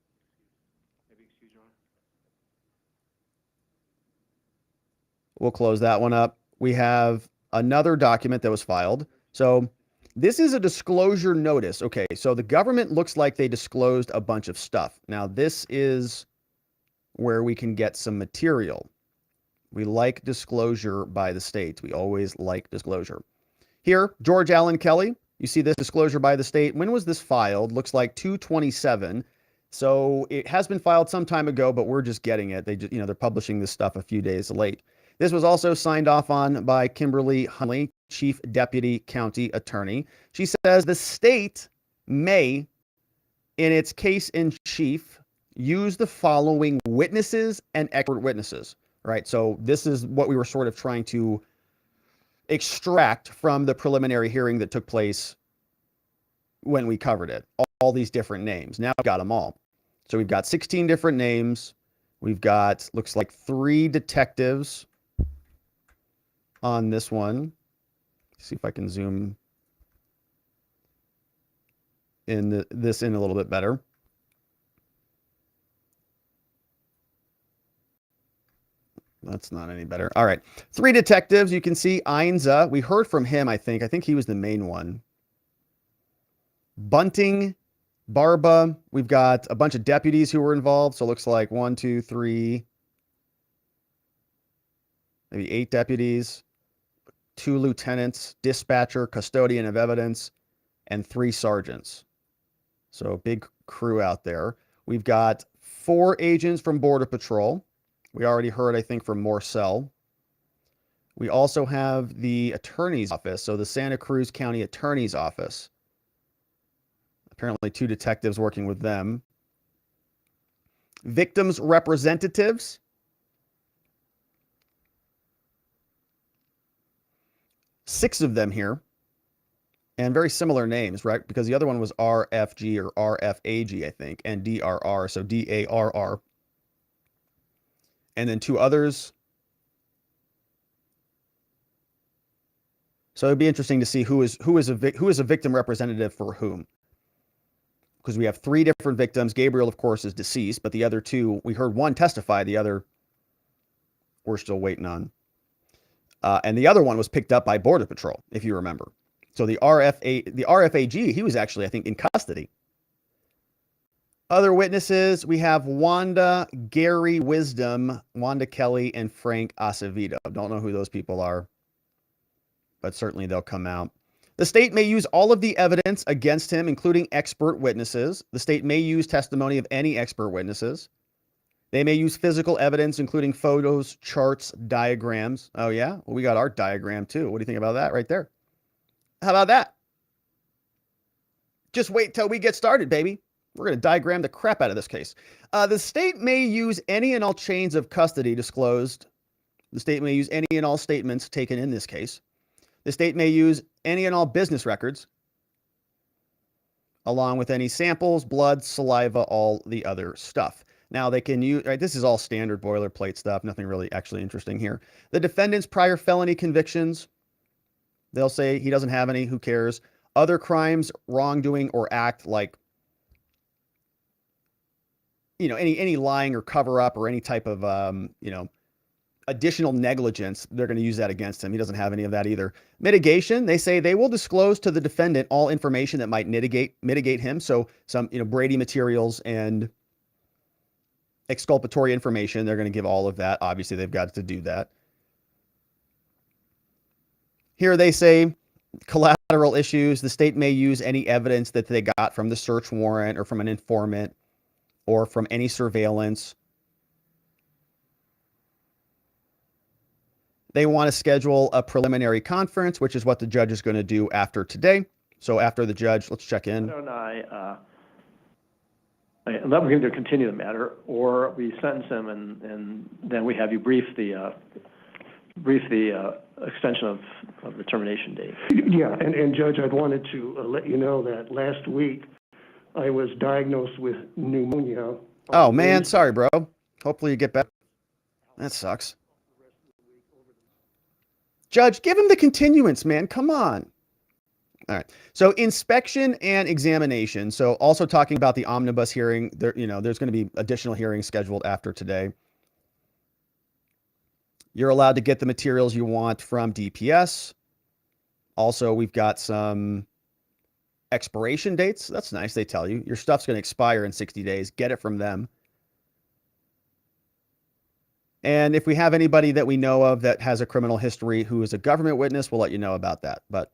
We'll close that one up. We have another document that was filed. So this is a disclosure notice. Okay, so the government looks like they disclosed a bunch of stuff. Now, this is where we can get some material. We like disclosure by the state. We always like disclosure. Here, George Allen Kelly, you see this disclosure by the state. When was this filed? Looks like 2/27. So it has been filed some time ago, but we're just getting it. They just, they're publishing this stuff a few days late. This was also signed off on by Kimberly Hunley, Chief Deputy County Attorney. She says the state may, in its case in chief, use the following witnesses and expert witnesses, right? So this is what we were sort of trying to extract from the preliminary hearing that took place when we covered it. All these different names. Now we've got them all. So we've got 16 different names. We've got, looks like 3 detectives on this one. Let's see if I can zoom in this in a little bit better. That's not any better. All right. 3 detectives. You can see Ainza. We heard from him, I think. I think he was the main one. Bunting, Barba. We've got a bunch of deputies who were involved. So it looks like 1, 2, 3, maybe 8 deputies, 2 lieutenants, dispatcher, custodian of evidence, and 3 sergeants. So big crew out there. We've got 4 agents from Border Patrol. We already heard, I think, from Morcell. We also have the attorney's office, so the Santa Cruz County Attorney's Office. Apparently 2 detectives working with them. Victims' representatives. Six of them here. And very similar names, right? Because the other one was RFG or RFAG, I think, and DRR, so DARR. And then 2 others. So it'd be interesting to see who is a victim representative for whom. Because we have 3 different victims. Gabriel, of course, is deceased, but the other 2, we heard one testify, the other we're still waiting on. And the other one was picked up by Border Patrol, if you remember. So the RFAG, he was actually, I think, in custody. Other witnesses, we have Wanda, Gary Wisdom, Wanda Kelly, and Frank Acevedo. Don't know who those people are, but certainly they'll come out. The state may use all of the evidence against him, including expert witnesses. The state may use testimony of any expert witnesses. They may use physical evidence, including photos, charts, diagrams. Oh, yeah? Well, we got our diagram, too. What do you think about that right there? How about that? Just wait till we get started, baby. We're going to diagram the crap out of this case. The state may use any and all chains of custody disclosed. The state may use any and all statements taken in this case. The state may use any and all business records, along with any samples, blood, saliva, all the other stuff. Now they can use, right, this is all standard boilerplate stuff, nothing really actually interesting here. The defendant's prior felony convictions, they'll say he doesn't have any, who cares? Other crimes, wrongdoing, or act like, any lying or cover up or any type of, additional negligence, they're going to use that against him. He doesn't have any of that either. Mitigation, they say they will disclose to the defendant all information that might mitigate him. So some, Brady materials and exculpatory information, they're going to give all of that. Obviously, they've got to do that. Here they say collateral issues. The state may use any evidence that they got from the search warrant or from an informant or from any surveillance. They want to schedule a preliminary conference, which is what the judge is going to do after today. So after the judge, let's check in. Let me either continue the matter, or we sentence him, and then we have you brief the extension of the termination date. Yeah, and Judge, I wanted to let you know that last week I was diagnosed with pneumonia. Oh man, sorry, bro. Hopefully you get better. That sucks. Judge, give him the continuance, man. Come on. All right. So inspection and examination. So also talking about the omnibus hearing, there's going to be additional hearings scheduled after today. You're allowed to get the materials you want from DPS. Also, we've got some expiration dates. That's nice. They tell you your stuff's going to expire in 60 days. Get it from them. And if we have anybody that we know of that has a criminal history who is a government witness, we'll let you know about that. But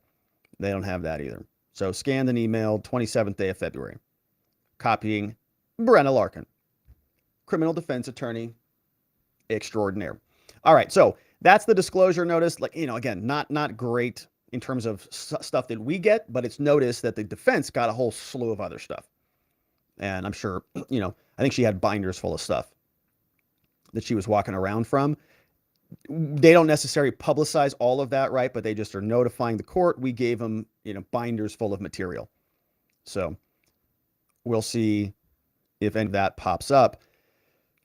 they don't have that either. So scanned and emailed 27th day of February. Copying Brenna Larkin, criminal defense attorney extraordinaire. All right, so that's the disclosure notice. Like, again, not great in terms of stuff that we get, but it's noticed that the defense got a whole slew of other stuff. And I'm sure, I think she had binders full of stuff that she was walking around from. They don't necessarily publicize all of that, right? But they just are notifying the court. We gave them, binders full of material. So we'll see if any of that pops up.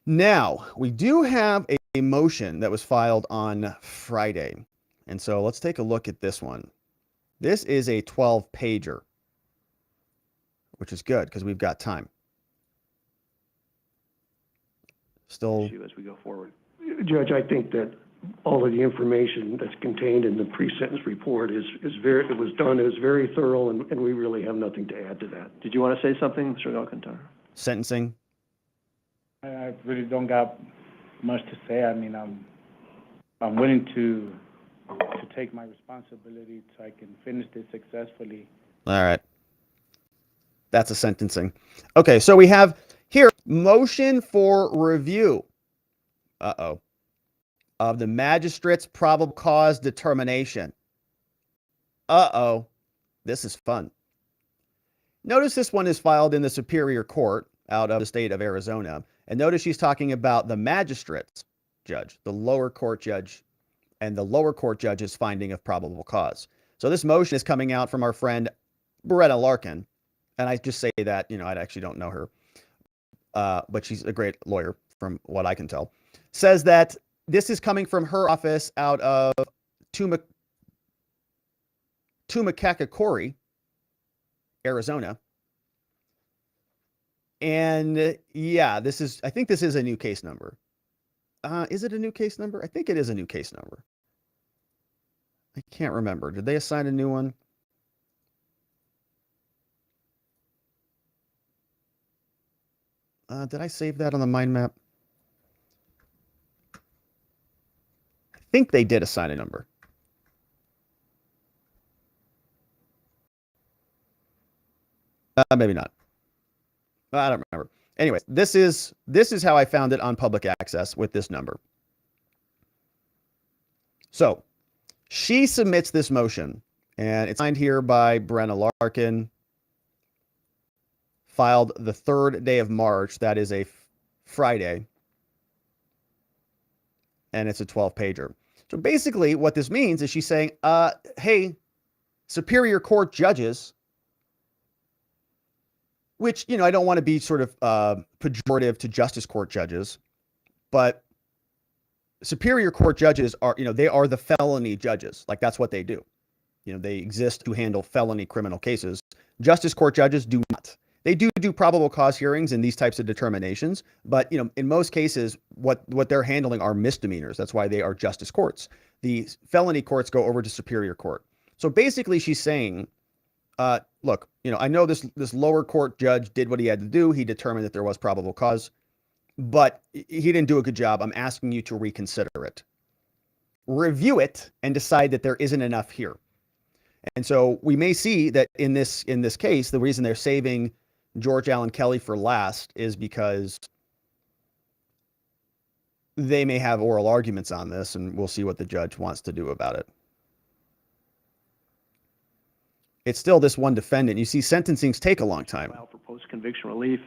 Now, we do have a motion that was filed on Friday. And so let's take a look at this one. This is a 12-pager, which is good because we've got time. Still, As we go forward. Judge, I think that all of the information that's contained in the pre-sentence report it was very thorough, and we really have nothing to add to that. Did you want to say something, Mr. Alcantara? sentencing. I really don't got much to say. I mean, I'm willing to take my responsibility so I can finish this successfully. All right. That's a sentencing. Okay, so we have here motion for review. Of the magistrate's probable cause determination. This is fun. Notice this one is filed in the Superior Court out of the state of Arizona. And notice she's talking about the magistrate's judge, the lower court judge, and the lower court judge's finding of probable cause. So this motion is coming out from our friend Brenna Larkin. And I just say that, I actually don't know her. But she's a great lawyer from what I can tell. Says that this is coming from her office out of Tumacacacori, Arizona. And yeah, I think this is a new case number. Is it a new case number? I think it is a new case number. I can't remember. Did they assign a new one? Did I save that on the mind map? I think they did assign a number. Maybe not. I don't remember. Anyways, this is how I found it on public access with this number. So she submits this motion, and it's signed here by Brenna Larkin, filed the 3rd day of March. That is a Friday. And it's a 12-pager. So basically what this means is she's saying, hey, Superior Court judges, which, I don't want to be sort of pejorative to Justice Court judges, but Superior Court judges are, they are the felony judges. Like, that's what they do. They exist to handle felony criminal cases. Justice Court judges do not. They do probable cause hearings and these types of determinations, but in most cases, what they're handling are misdemeanors. That's why they are justice courts. The felony courts go over to Superior Court. So basically, she's saying, look, I know this lower court judge did what he had to do. He determined that there was probable cause, but he didn't do a good job. I'm asking you to reconsider it, review it, and decide that there isn't enough here. And so we may see that in this case, the reason they're saving George Allen Kelly for last is because they may have oral arguments on this, and we'll see what the judge wants to do about it. It's still this one defendant. You see, sentencings take a long time. File for post-conviction relief.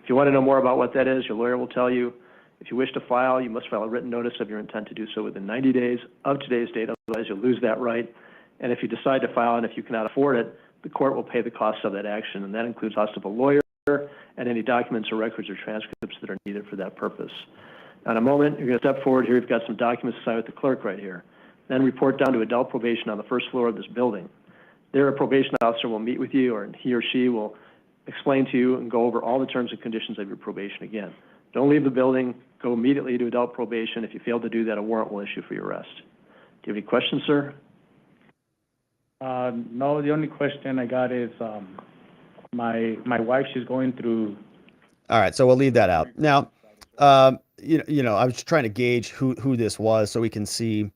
If you want to know more about what that is, your lawyer will tell you. If you wish to file, you must file a written notice of your intent to do so within 90 days of today's date, otherwise you'll lose that right. And if you decide to file and if you cannot afford it, the court will pay the costs of that action, and that includes cost of a lawyer and any documents or records or transcripts that are needed for that purpose. Now, in a moment, you're going to step forward here. You've got some documents to sign with the clerk right here. Then report down to adult probation on the first floor of this building. There, a probation officer will meet with you, or he or she will explain to you and go over all the terms and conditions of your probation again. Don't leave the building. go immediately to adult probation. If you fail to do that, a warrant will issue for your arrest. Do you have any questions, sir? No, the only question I got is, my wife, she's going through. All right, so we'll leave that out. Now, you know, I was trying to gauge who this was so we can see.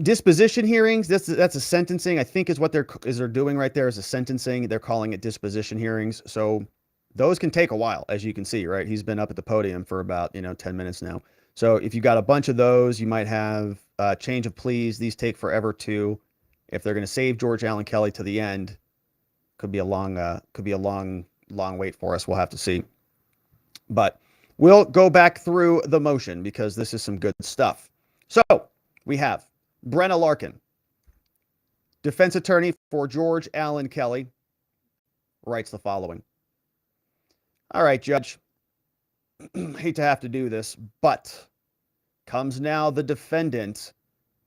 Disposition hearings, that's a sentencing, I think is what they're doing right there is a sentencing. They're calling it disposition hearings. So those can take a while, as you can see, right? He's been up at the podium for about, 10 minutes now. So if you got a bunch of those, you might have change of pleas. These take forever too. If they're going to save George Allen Kelly to the end, could be a long wait for us. We'll have to see. But we'll go back through the motion because this is some good stuff. So we have Brenna Larkin, defense attorney for George Allen Kelly, writes the following. All right, Judge, hate to have to do this, but comes now the defendant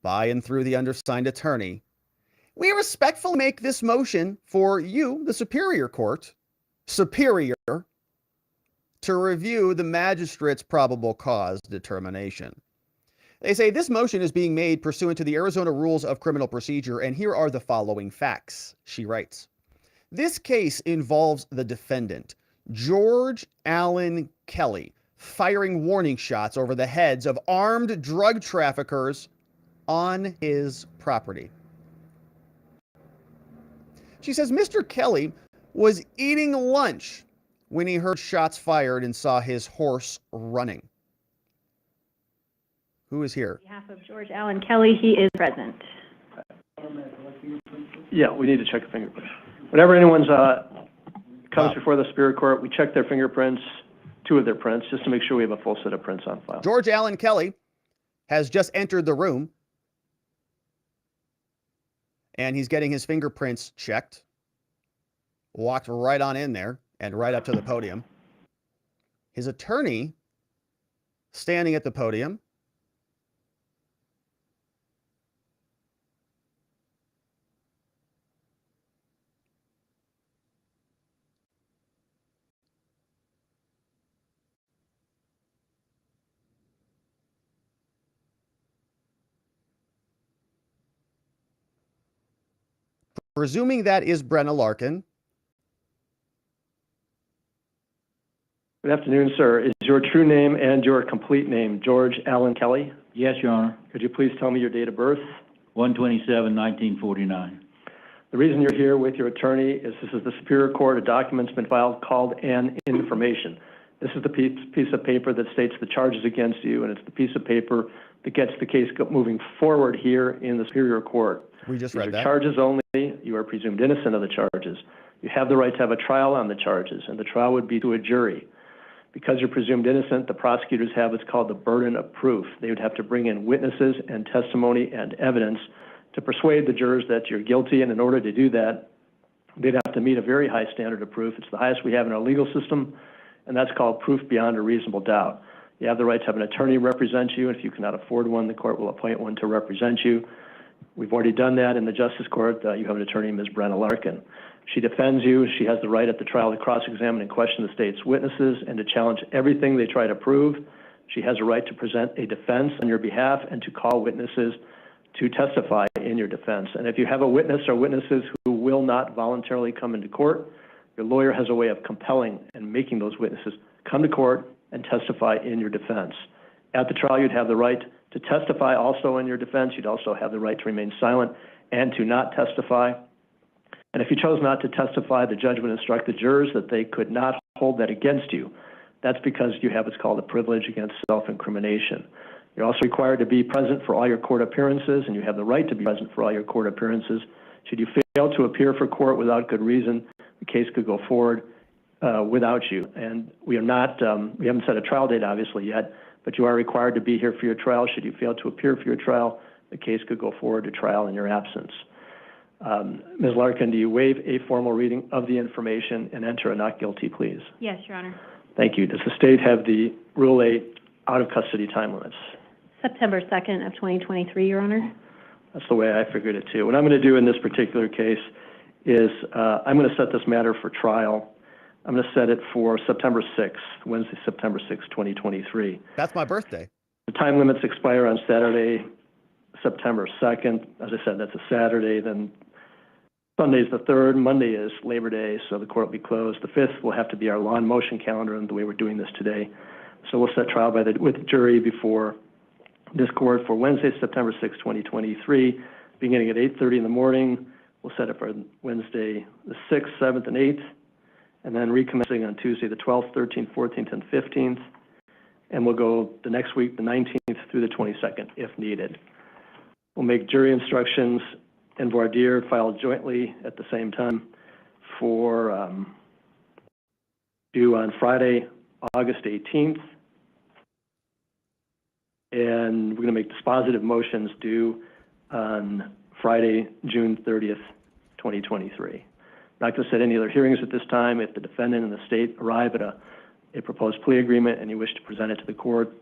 by and through the undersigned attorney. We respectfully make this motion for you, the Superior Court, to review the magistrate's probable cause determination. They say this motion is being made pursuant to the Arizona Rules of Criminal Procedure, and here are the following facts, she writes. This case involves the defendant, George Allen Kelly, firing warning shots over the heads of armed drug traffickers on his property. She says Mr. Kelly was eating lunch when he heard shots fired and saw his horse running. Who is here? On behalf of George Allen Kelly, he is present. Yeah, we need to check the fingerprints. Whenever anyone's comes before the Superior Court, we check their fingerprints, 2 of their prints, just to make sure we have a full set of prints on file. George Allen Kelly has just entered the room, and he's getting his fingerprints checked. Walked right on in there and right up to the podium. His attorney standing at the podium. Presuming that is Brenna Larkin. Good afternoon, sir. Is your true name and your complete name George Allen Kelly? Yes, Your Honor. Could you please tell me your date of birth? 1/27/1949. The reason you're here with your attorney is this is the Superior Court. A document's been filed called an information. This is the piece of paper that states the charges against you, and it's the piece of paper that gets the case moving forward here in the Superior Court. We just These read are that. charges only. You are presumed innocent of the charges. You have the right to have a trial on the charges, and the trial would be to a jury. Because you're presumed innocent, the prosecutors have what's called the burden of proof. They would have to bring in witnesses and testimony and evidence to persuade the jurors that you're guilty, and in order to do that, they'd have to meet a very high standard of proof. It's the highest we have in our legal system, and that's called proof beyond a reasonable doubt. You have the right to have an attorney represent you. If you cannot afford one, the court will appoint one to represent you. We've already done that in the Justice Court. You have an attorney, Ms. Brenna Larkin. She defends you. She has the right at the trial to cross-examine and question the state's witnesses and to challenge everything they try to prove. She has a right to present a defense on your behalf and to call witnesses to testify in your defense. And if you have a witness or witnesses who will not voluntarily come into court, your lawyer has a way of compelling and making those witnesses come to court and testify in your defense. At the trial, you'd have the right to testify also in your defense. You'd also have the right to remain silent and to not testify. And if you chose not to testify, the judge would instruct the jurors that they could not hold that against you. That's because you have what's called a privilege against self-incrimination. You're also required to be present for all your court appearances, and you have the right to be present for all your court appearances. Should you fail to appear for court without good reason, the case could go forward without you. And we haven't set a trial date obviously yet, but you are required to be here for your trial. Should you fail to appear for your trial, the case could go forward to trial in your absence. Ms. Larkin, do you waive a formal reading of the information and enter a not guilty, please? Yes, Your Honor. Thank you. Does the state have the Rule 8 out-of-custody time limits? September 2nd of 2023, Your Honor. That's the way I figured it too. What I'm going to do in this particular case is I'm going to set this matter for trial. I'm going to set it for September 6th, Wednesday, September 6th, 2023. That's my birthday. The time limits expire on Saturday, September 2nd. As I said, that's a Saturday. Then Sunday's the 3rd. Monday is Labor Day, so the court will be closed. The 5th will have to be our law and motion calendar and the way we're doing this today. So we'll set trial with the jury before this court for Wednesday, September 6th, 2023, beginning at 8:30 in the morning. We'll set it for Wednesday, the 6th, 7th, and 8th, and then recommencing on Tuesday, the 12th, 13th, 14th, and 15th. And we'll go the next week, the 19th through the 22nd, if needed. We'll make jury instructions and voir dire filed jointly at the same time for due on Friday, August 18th. And we're going to make dispositive motions due on Friday, June 30th, 2023. Not going to set any other hearings at this time. If the defendant and the state arrive at a proposed plea agreement and you wish to present it to the court,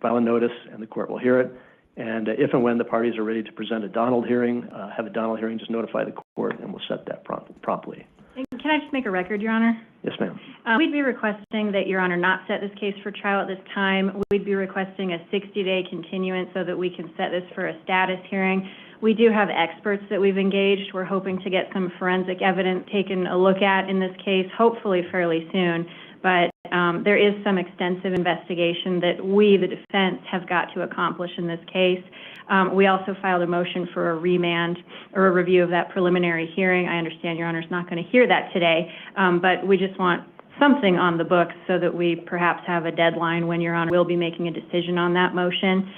file a notice and the court will hear it. And if and when the parties are ready to present a Donald hearing, have a Donald hearing, just notify the court and we'll set that promptly. Can I just make a record, Your Honor? Yes, ma'am. We'd be requesting that Your Honor not set this case for trial at this time. We'd be requesting a 60-day continuance so that we can set this for a status hearing. We do have experts that we've engaged. We're hoping to get some forensic evidence taken a look at in this case, hopefully fairly soon. But there is some extensive investigation that we, the defense, have got to accomplish in this case. We also filed a motion for a remand or a review of that preliminary hearing. I understand Your Honor's not going to hear that today, but we just want something on the books so that we perhaps have a deadline when Your Honor will be making a decision on that motion.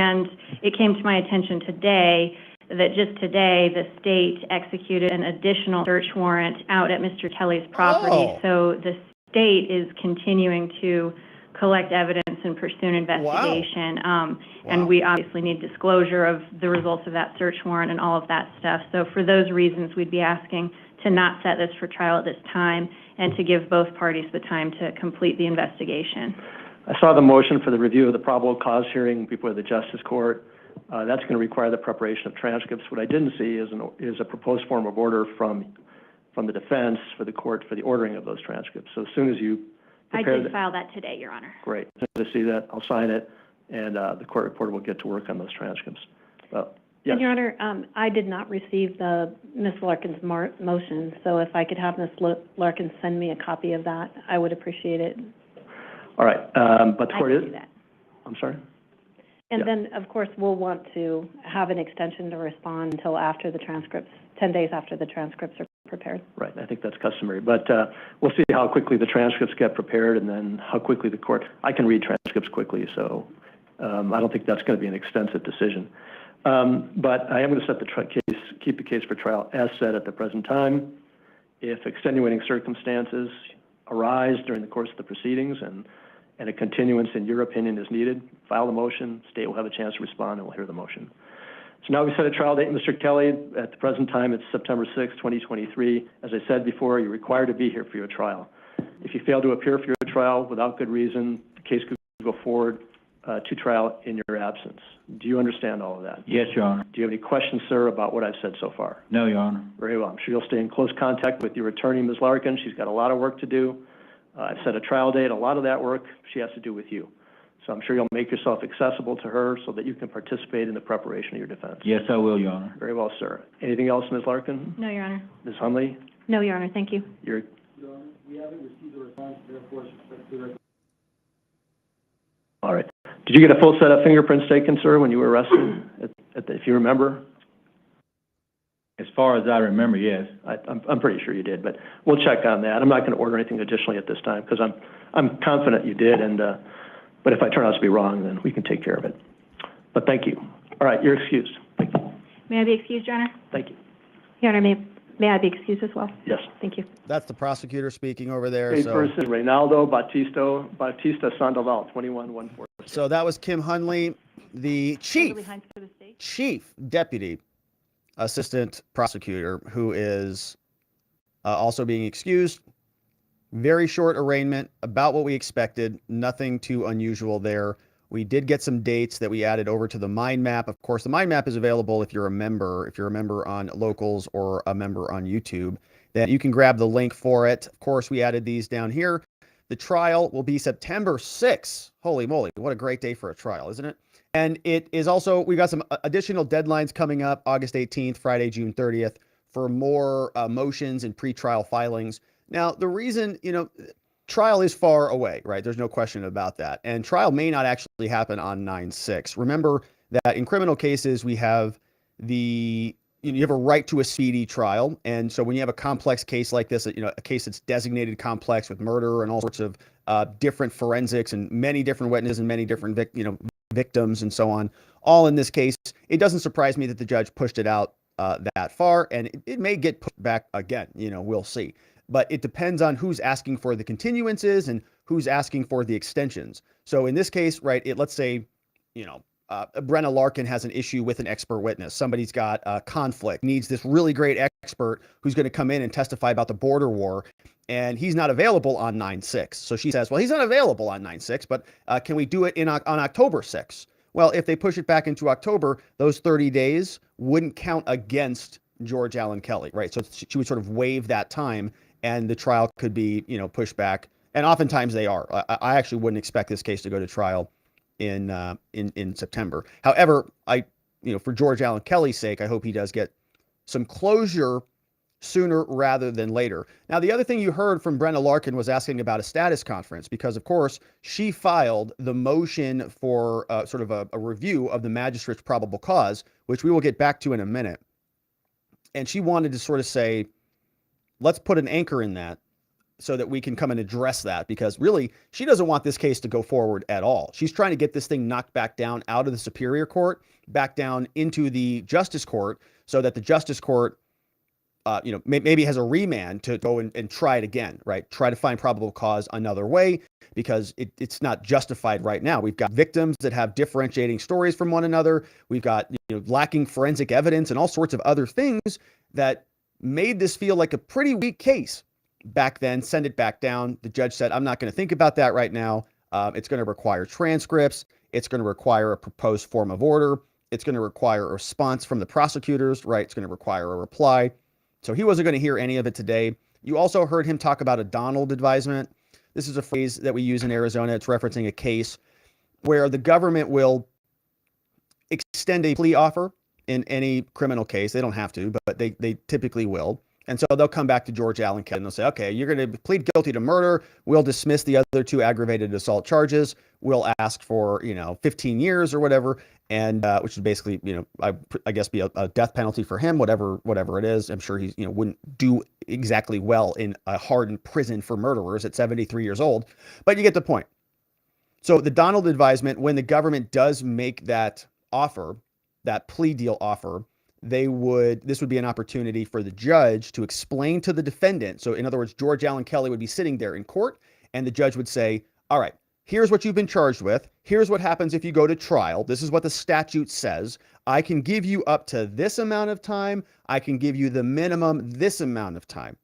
And it came to my attention today that just today the state executed an additional search warrant out at Mr. Kelly's property. Oh. So the state is continuing to collect evidence and pursue an investigation. Wow. And we obviously need disclosure of the results of that search warrant and all of that stuff. So for those reasons, we'd be asking to not set this for trial at this time and to give both parties the time to complete the investigation. I saw the motion for the review of the probable cause hearing before the Justice Court. That's going to require the preparation of transcripts. What I didn't see is a proposed form of order from the defense for the court for the ordering of those transcripts. So as soon as you prepare I did file that today, Your Honor. Great. As soon as I see that, I'll sign it, and the court reporter will get to work on those transcripts. Yes. And Your Honor, I did not receive the Ms. Larkin's motion, so if I could have Ms. Larkin send me a copy of that, I would appreciate it. All right. But the I court can is. do that. I'm sorry? And Yeah. then, of course, we'll want to have an extension to respond until after the transcripts, 10 days after the transcripts are prepared. Right. I think that's customary. But we'll see how quickly the transcripts get prepared and then how quickly the court. I can read transcripts quickly, so I don't think that's going to be an extensive decision. But I am going to set the case, keep the case for trial as set at the present time. If extenuating circumstances arise during the course of the proceedings and a continuance in your opinion is needed, file the motion. State will have a chance to respond and we'll hear the motion. So now we set a trial date, Mr. Kelly. At the present time, it's September 6, 2023. As I said before, you're required to be here for your trial. If you fail to appear for your trial without good reason, the case could go forward to trial in your absence. Do you understand all of that? Yes, Your Honor. Do you have any questions, sir, about what I've said so far? No, Your Honor. Very well. I'm sure you'll stay in close contact with your attorney, Ms. Larkin. She's got a lot of work to do. I've set a trial date. A lot of that work she has to do with you. So I'm sure you'll make yourself accessible to her so that you can participate in the preparation of your defense. Yes, I will, Your Honor. Very well, sir. Anything else, Ms. Larkin? No, Your Honor. Ms. Hunley? No, Your Honor. Thank you. You're... Your Honor, we haven't received a response, therefore, All right. Did you get a full set of fingerprints taken, sir, when you were arrested, if you remember? As far as I remember, yes. I'm pretty sure you did, but we'll check on that. I'm not going to order anything additionally at this time because I'm confident you did, and but if I turn out to be wrong, then we can take care of it. But thank you. All right, you're excused. Thank you. May I be excused, Your Honor? Thank you. Your Honor, may I be excused as well? Yes. Thank you. That's the prosecutor speaking over there. Case So, versus Reynaldo Bautista Sandoval, 21-1-4. so that was Kim Hunley, the chief deputy assistant prosecutor, who is also being excused. Very short arraignment, about what we expected. Nothing too unusual there. We did get some dates that we added over to the mind map. Of course, the mind map is available if you're a member on Locals or a member on YouTube. then you can grab the link for it. Of course, we added these down here. The trial will be September 6th. Holy moly, what a great day for a trial, isn't it? And it is also, we got some additional deadlines coming up, August 18th, Friday, June 30th, for more motions and pretrial filings. Now, the reason, trial is far away, right? There's no question about that. And trial may not actually happen on 9/6. Remember that in criminal cases, we have you have a right to a speedy trial. And so when you have a complex case like this, a case that's designated complex with murder and all sorts of different forensics and many different witnesses and many different victims and so on, all in this case, it doesn't surprise me that the judge pushed it out that far, and it may get pushed back again. We'll see. But it depends on who's asking for the continuances and who's asking for the extensions. So in this case, right, let's say, Brenna Larkin has an issue with an expert witness. Somebody's got a conflict, needs this really great expert who's going to come in and testify about the border war, and he's not available on 9/6. So she says, well, he's not available on 9/6, but can we do it on October 6th? Well, if they push it back into October, those 30 days wouldn't count against George Allen Kelly, right? So she would sort of waive that time, and the trial could be, pushed back. And oftentimes they are. I actually wouldn't expect this case to go to trial in September. However, for George Allen Kelly's sake, I hope he does get some closure sooner rather than later. Now, the other thing you heard from Brenna Larkin was asking about a status conference, because of course she filed the motion for sort of a review of the magistrate's probable cause, which we will get back to in a minute. And she wanted to sort of say, let's put an anchor in that so that we can come and address that, because really she doesn't want this case to go forward at all. She's trying to get this thing knocked back down out of the Superior Court, back down into the Justice Court, so that the Justice Court, maybe has a remand to go and try it again, right? Try to find probable cause another way, because it's not justified right now. We've got victims that have differentiating stories from one another. We've got lacking forensic evidence and all sorts of other things that made this feel like a pretty weak case back then. Send it back down. The judge said, I'm not going to think about that right now. It's going to require transcripts. It's going to require a proposed form of order. It's going to require a response from the prosecutors, right? It's going to require a reply. So he wasn't going to hear any of it today. You also heard him talk about a Donald advisement. This is a phrase that we use in Arizona. It's referencing a case where the government will extend a plea offer in any criminal case. They don't have to, but they typically will. And so they'll come back to George Allen Kelly and they'll say, okay, you're going to plead guilty to murder. We'll dismiss the other 2 aggravated assault charges. We'll ask for, 15 years or whatever. And which would basically, I guess be a death penalty for him, whatever it is. I'm sure he, wouldn't do exactly well in a hardened prison for murderers at 73 years old, but you get the point. So the Donald advisement, when the government does make that offer, that plea deal offer, this would be an opportunity for the judge to explain to the defendant. So in other words, George Allen Kelly would be sitting there in court, and the judge would say, all right, here's what you've been charged with. Here's what happens if you go to trial. This is what the statute says. I can give you up to this amount of time. I can give you the minimum this amount of time.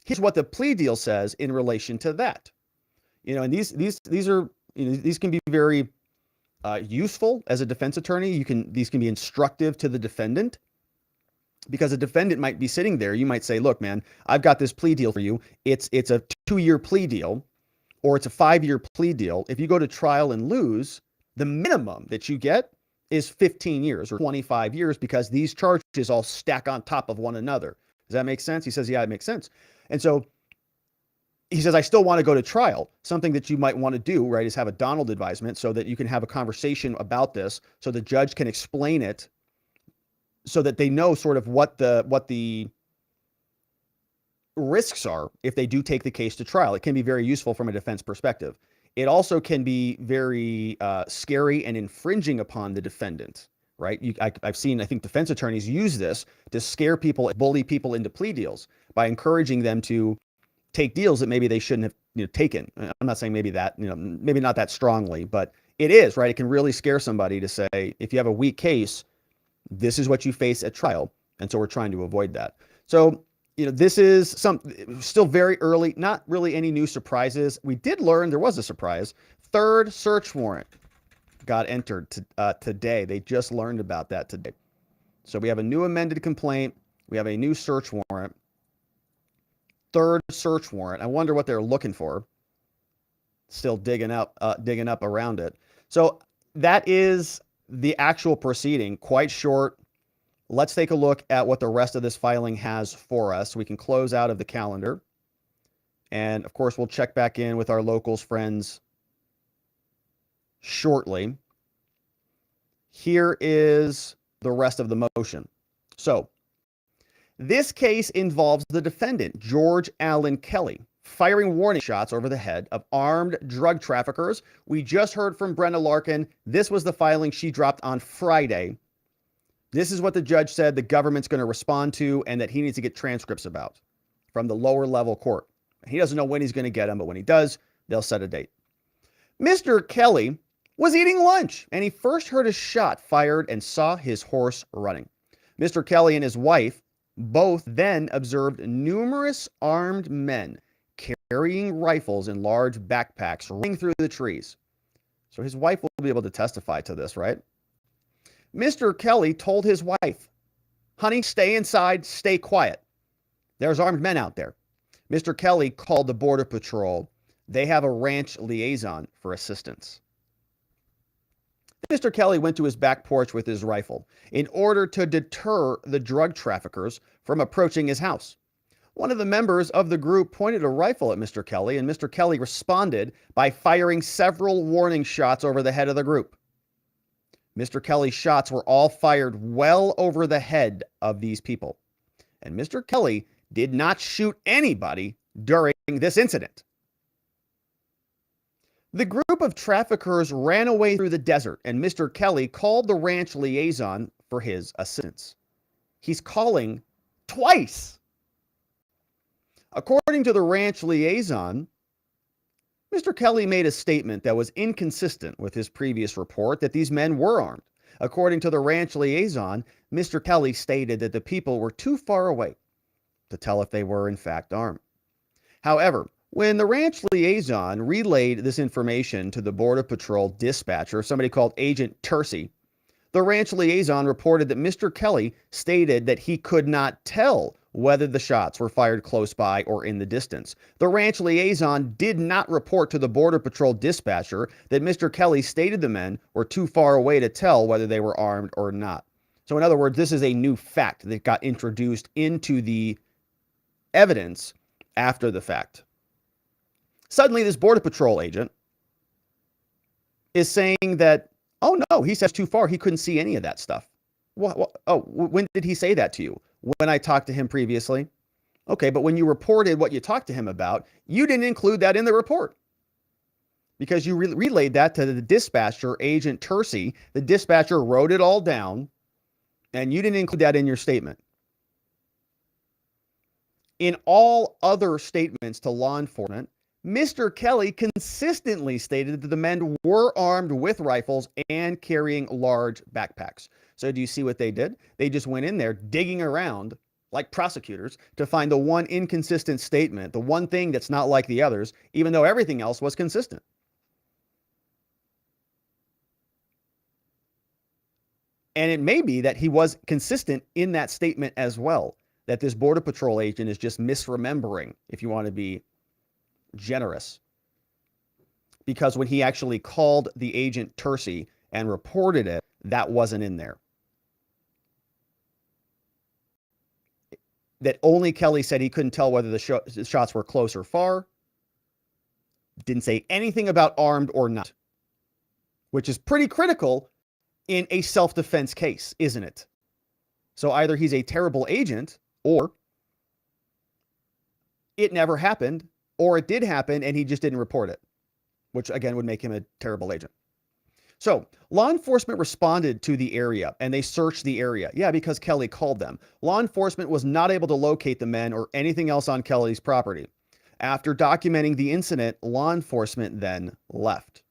Here's what the plea deal says in relation to that. And these are, these can be very useful as a defense attorney. These can be instructive to the defendant, because a defendant might be sitting there. You might say, look, man, I've got this plea deal for you. It's a 2-year plea deal, or it's a 5-year plea deal. If you go to trial and lose, the minimum that you get is 15 years or 25 years, because these charges all stack on top of one another. Does that make sense? He says, yeah, it makes sense. And so he says, I still want to go to trial. Something that you might want to do, right, is have a Donald advisement so that you can have a conversation about this, so the judge can explain it, so that they know sort of what the risks are if they do take the case to trial. It can be very useful from a defense perspective. It also can be very scary and infringing upon the defendant, right? I've seen, I think, defense attorneys use this to scare people, bully people into plea deals by encouraging them to take deals that maybe they shouldn't have taken. I'm not saying maybe that, maybe not that strongly, but it is, right? It can really scare somebody to say, if you have a weak case, this is what you face at trial. And so we're trying to avoid that. So, this is still very early, not really any new surprises. We did learn there was a surprise. 3rd search warrant got entered today. They just learned about that today. So we have a new amended complaint. We have a new search warrant. third search warrant. I wonder what they're looking for. Still digging up around it. So that is the actual proceeding. Quite short. Let's take a look at what the rest of this filing has for us. We can close out of the calendar. And of course, we'll check back in with our locals friends shortly. Here is the rest of the motion. So this case involves the defendant, George Allen Kelly, firing warning shots over the head of armed drug traffickers. We just heard from Brenda Larkin. This was the filing she dropped on Friday. This is what the judge said the government's going to respond to and that he needs to get transcripts about from the lower level court. He doesn't know when he's going to get them, but when he does, they'll set a date. Mr. Kelly was eating lunch and he first heard a shot fired and saw his horse running. Mr. Kelly and his wife both then observed numerous armed men carrying rifles in large backpacks running through the trees. So his wife will be able to testify to this, right? Mr. Kelly told his wife, "Honey, stay inside, stay quiet. There's armed men out there." Mr. Kelly called the Border Patrol. They have a ranch liaison for assistance. Mr. Kelly went to his back porch with his rifle in order to deter the drug traffickers from approaching his house. One of the members of the group pointed a rifle at Mr. Kelly, and Mr. Kelly responded by firing several warning shots over the head of the group. Mr. Kelly's shots were all fired well over the head of these people, and Mr. Kelly did not shoot anybody during this incident. The group of traffickers ran away through the desert, and Mr. Kelly called the ranch liaison for his assistance. He's calling twice. According to the ranch liaison, Mr. Kelly made a statement that was inconsistent with his previous report that these men were armed. According to the ranch liaison, Mr. Kelly stated that the people were too far away to tell if they were in fact armed. However, when the ranch liaison relayed this information to the Border Patrol dispatcher, somebody called Agent Tercey, the ranch liaison reported that Mr. Kelly stated that he could not tell whether the shots were fired close by or in the distance. The ranch liaison did not report to the Border Patrol dispatcher that Mr. Kelly stated the men were too far away to tell whether they were armed or not. So in other words, this is a new fact that got introduced into the evidence after the fact. Suddenly, this Border Patrol agent is saying that, oh no, he says too far. He couldn't see any of that stuff. When did he say that to you? When I talked to him previously? Okay, but when you reported what you talked to him about, you didn't include that in the report because you relayed that to the dispatcher, Agent Tercey. The dispatcher wrote it all down, and you didn't include that in your statement. In all other statements to law enforcement, Mr. Kelly consistently stated that the men were armed with rifles and carrying large backpacks. So do you see what they did? They just went in there digging around like prosecutors to find the one inconsistent statement, the one thing that's not like the others, even though everything else was consistent. And it may be that he was consistent in that statement as well, that this Border Patrol agent is just misremembering, if you want to be generous. Because when he actually called the Agent Tercey and reported it, that wasn't in there. That only Kelly said he couldn't tell whether the shots were close or far. Didn't say anything about armed or not, which is pretty critical in a self-defense case, isn't it? So either he's a terrible agent, or it never happened, or it did happen and he just didn't report it, which again would make him a terrible agent. So law enforcement responded to the area and they searched the area. Yeah, because Kelly called them. Law enforcement was not able to locate the men or anything else on Kelly's property. After documenting the incident, law enforcement then left.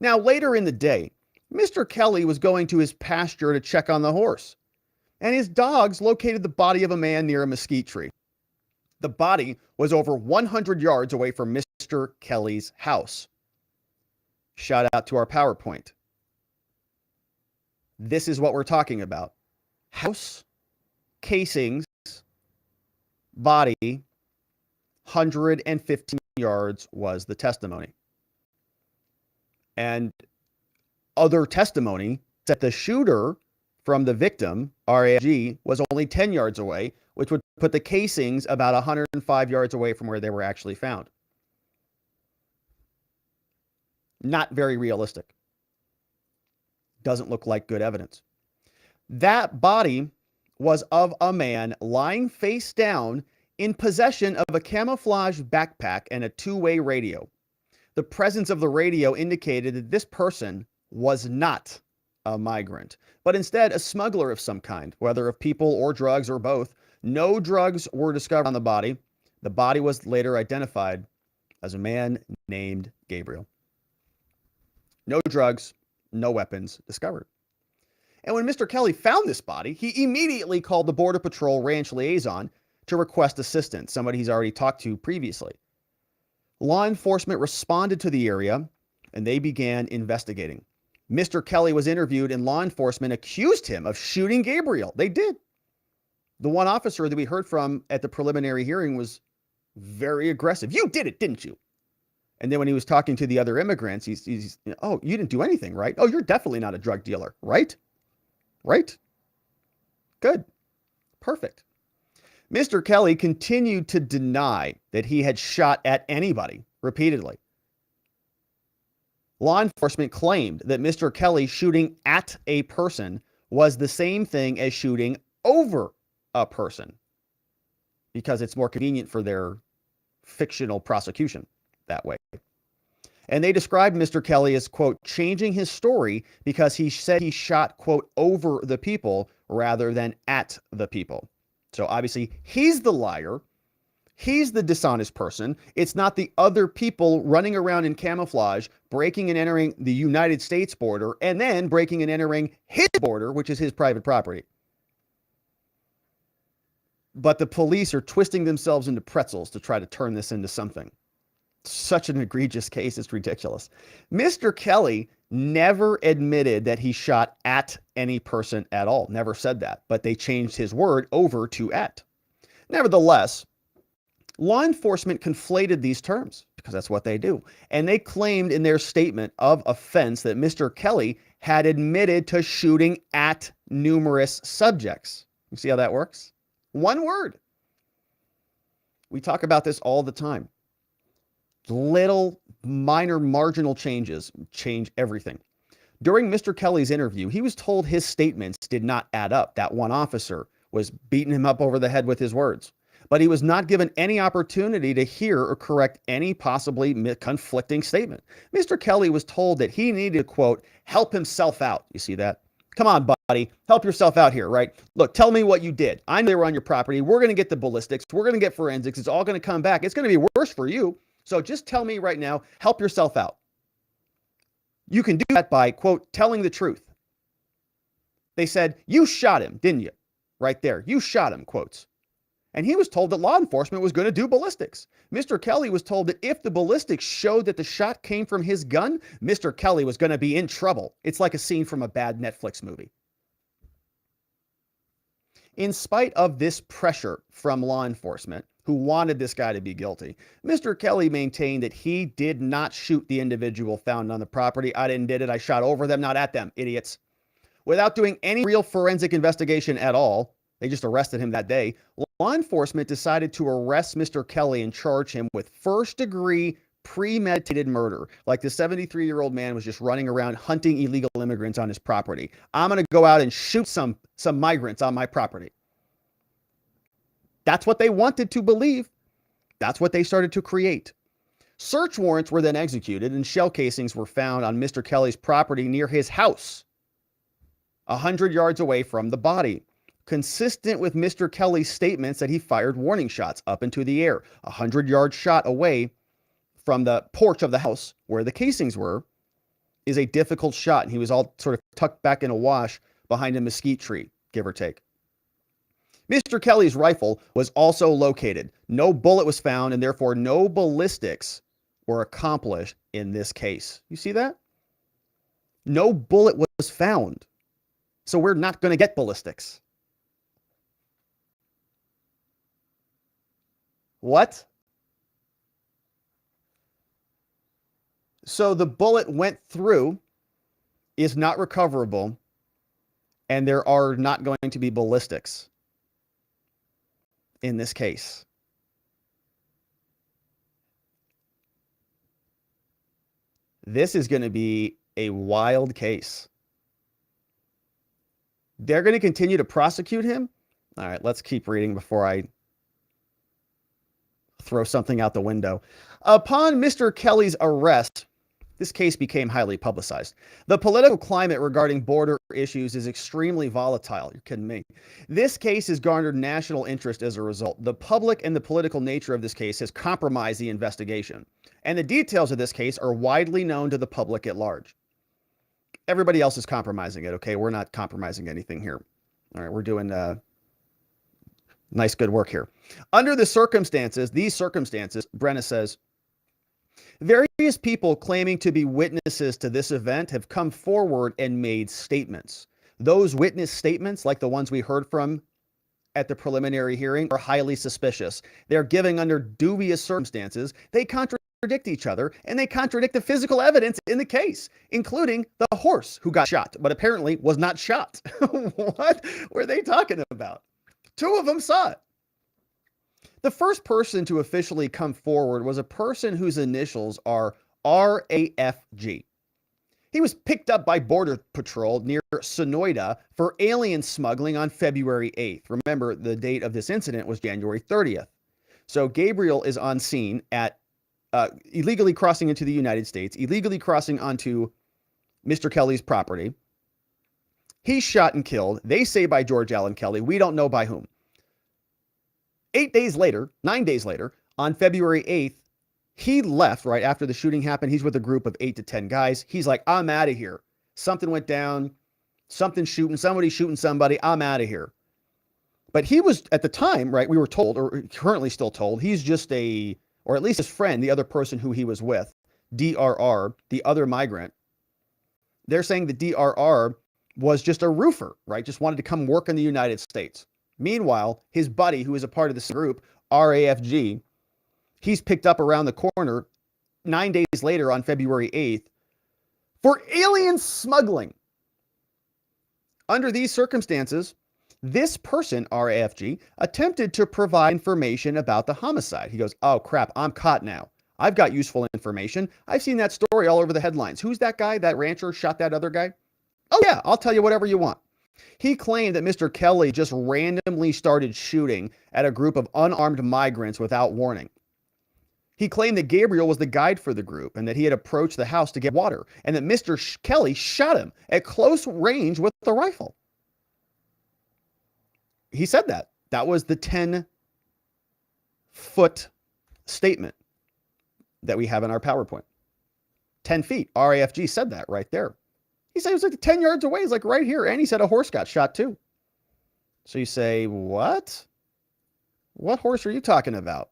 Now, later in the day, Mr. Kelly was going to his pasture to check on the horse, and his dogs located the body of a man near a mesquite tree. The body was over 100 yards away from Mr. Kelly's house. Shout out to our PowerPoint. This is what we're talking about. House, casings, body, 115 yards was the testimony. And other testimony that the shooter from the victim, RAG, was only 10 yards away, which would put the casings about 105 yards away from where they were actually found. Not very realistic. Doesn't look like good evidence. That body was of a man lying face down in possession of a camouflage backpack and a two-way radio. The presence of the radio indicated that this person was not a migrant, but instead a smuggler of some kind, whether of people or drugs or both. No drugs were discovered on the body. The body was later identified as a man named Gabriel. No drugs, no weapons discovered. And when Mr. Kelly found this body, he immediately called the Border Patrol ranch liaison to request assistance, somebody he's already talked to previously. Law enforcement responded to the area, and they began investigating. Mr. Kelly was interviewed, and law enforcement accused him of shooting Gabriel. They did. The one officer that we heard from at the preliminary hearing was very aggressive. You did it, didn't you? And then when he was talking to the other immigrants, he's oh, you didn't do anything, right? Oh, you're definitely not a drug dealer, right? Right? Good. Perfect. Mr. Kelly continued to deny that he had shot at anybody repeatedly. Law enforcement claimed that Mr. Kelly shooting at a person was the same thing as shooting over a person because it's more convenient for their fictional prosecution that way. And they described Mr. Kelly as, quote, changing his story because he said he shot, quote, over the people rather than at the people. So obviously he's the liar. He's the dishonest person. It's not the other people running around in camouflage, breaking and entering the United States border, and then breaking and entering his border, which is his private property. But the police are twisting themselves into pretzels to try to turn this into something. Such an egregious case, it's ridiculous. Mr. Kelly never admitted that he shot at any person at all. Never said that, but they changed his word over to at. Nevertheless, law enforcement conflated these terms because that's what they do. And they claimed in their statement of offense that Mr. Kelly had admitted to shooting at numerous subjects. You see how that works? One word. We talk about this all the time. Little minor marginal changes change everything. During Mr. Kelly's interview, he was told his statements did not add up. That one officer was beating him up over the head with his words. But he was not given any opportunity to hear or correct any possibly conflicting statement. Mr. Kelly was told that he needed to, quote, help himself out. You see that? Come on, buddy. Help yourself out here, right? Look, tell me what you did. I know they were on your property. We're going to get the ballistics. We're going to get forensics. It's all going to come back. It's going to be worse for you. So just tell me right now, help yourself out. You can do that by, quote, telling the truth. They said, you shot him, didn't you? Right there. You shot him, quotes. And he was told that law enforcement was going to do ballistics. Mr. Kelly was told that if the ballistics showed that the shot came from his gun, Mr. Kelly was going to be in trouble. It's like a scene from a bad Netflix movie. In spite of this pressure from law enforcement, who wanted this guy to be guilty, Mr. Kelly maintained that he did not shoot the individual found on the property. I didn't did it. I shot over them, not at them, idiots. Without doing any real forensic investigation at all, they just arrested him that day. Law enforcement decided to arrest Mr. Kelly and charge him with first-degree premeditated murder. Like the 73-year-old man was just running around hunting illegal immigrants on his property. I'm going to go out and shoot some migrants on my property. That's what they wanted to believe. That's what they started to create. Search warrants were then executed and shell casings were found on Mr. Kelly's property near his house, 100 yards away from the body, consistent with Mr. Kelly's statements that he fired warning shots up into the air. 100-yard shot away from the porch of the house where the casings were is a difficult shot, and he was all sort of tucked back in a wash behind a mesquite tree, give or take. Mr. Kelly's rifle was also located. No bullet was found, and therefore no ballistics were accomplished in this case. You see that? No bullet was found. So we're not going to get ballistics. What? So the bullet went through, is not recoverable, and there are not going to be ballistics in this case. This is going to be a wild case. They're going to continue to prosecute him. All right, let's keep reading before I throw something out the window. Upon Mr. Kelly's arrest, this case became highly publicized. The political climate regarding border issues is extremely volatile. You're kidding me. This case has garnered national interest as a result. The public and the political nature of this case has compromised the investigation, and the details of this case are widely known to the public at large. Everybody else is compromising it, okay? We're not compromising anything here. All right, we're doing nice, good work here. Under the circumstances, these circumstances, Brenna says, various people claiming to be witnesses to this event have come forward and made statements. Those witness statements, like the ones we heard from at the preliminary hearing, are highly suspicious. They're giving under dubious circumstances. They contradict each other, and they contradict the physical evidence in the case, including the horse who got shot, but apparently was not shot. What were they talking about? Two of them saw it. The first person to officially come forward was a person whose initials are RAFG. He was picked up by Border Patrol near Sonoyta for alien smuggling on February 8th. Remember, the date of this incident was January 30th. So Gabriel is on scene at illegally crossing into the United States, illegally crossing onto Mr. Kelly's property. He's shot and killed. They say by George Allen Kelly. We don't know by whom. 9 days later, on February 8th, he left right after the shooting happened. He's with a group of 8 to 10 guys. He's like, I'm out of here. Something went down. Somebody's shooting somebody. I'm out of here. But he was, at the time, right, we were told, or currently still told, he's just or at least his friend, the other person who he was with, DRR, the other migrant. They're saying the DRR was just a roofer, right? Just wanted to come work in the United States. Meanwhile, his buddy, who is a part of this group, RAFG, he's picked up around the corner 9 days later on February 8th for alien smuggling. Under these circumstances, this person, RAFG, attempted to provide information about the homicide. He goes, oh crap, I'm caught now. I've got useful information. I've seen that story all over the headlines. Who's that guy, that rancher shot that other guy? Oh yeah, I'll tell you whatever you want. He claimed that Mr. Kelly just randomly started shooting at a group of unarmed migrants without warning. He claimed that Gabriel was the guide for the group and that he had approached the house to get water and that Mr. Kelly shot him at close range with the rifle. He said that. That was the 10-foot statement that we have in our PowerPoint. 10 feet. RAFG said that right there. He said it was like 10 yards away. He's like right here. And he said a horse got shot too. So you say, what? What horse are you talking about?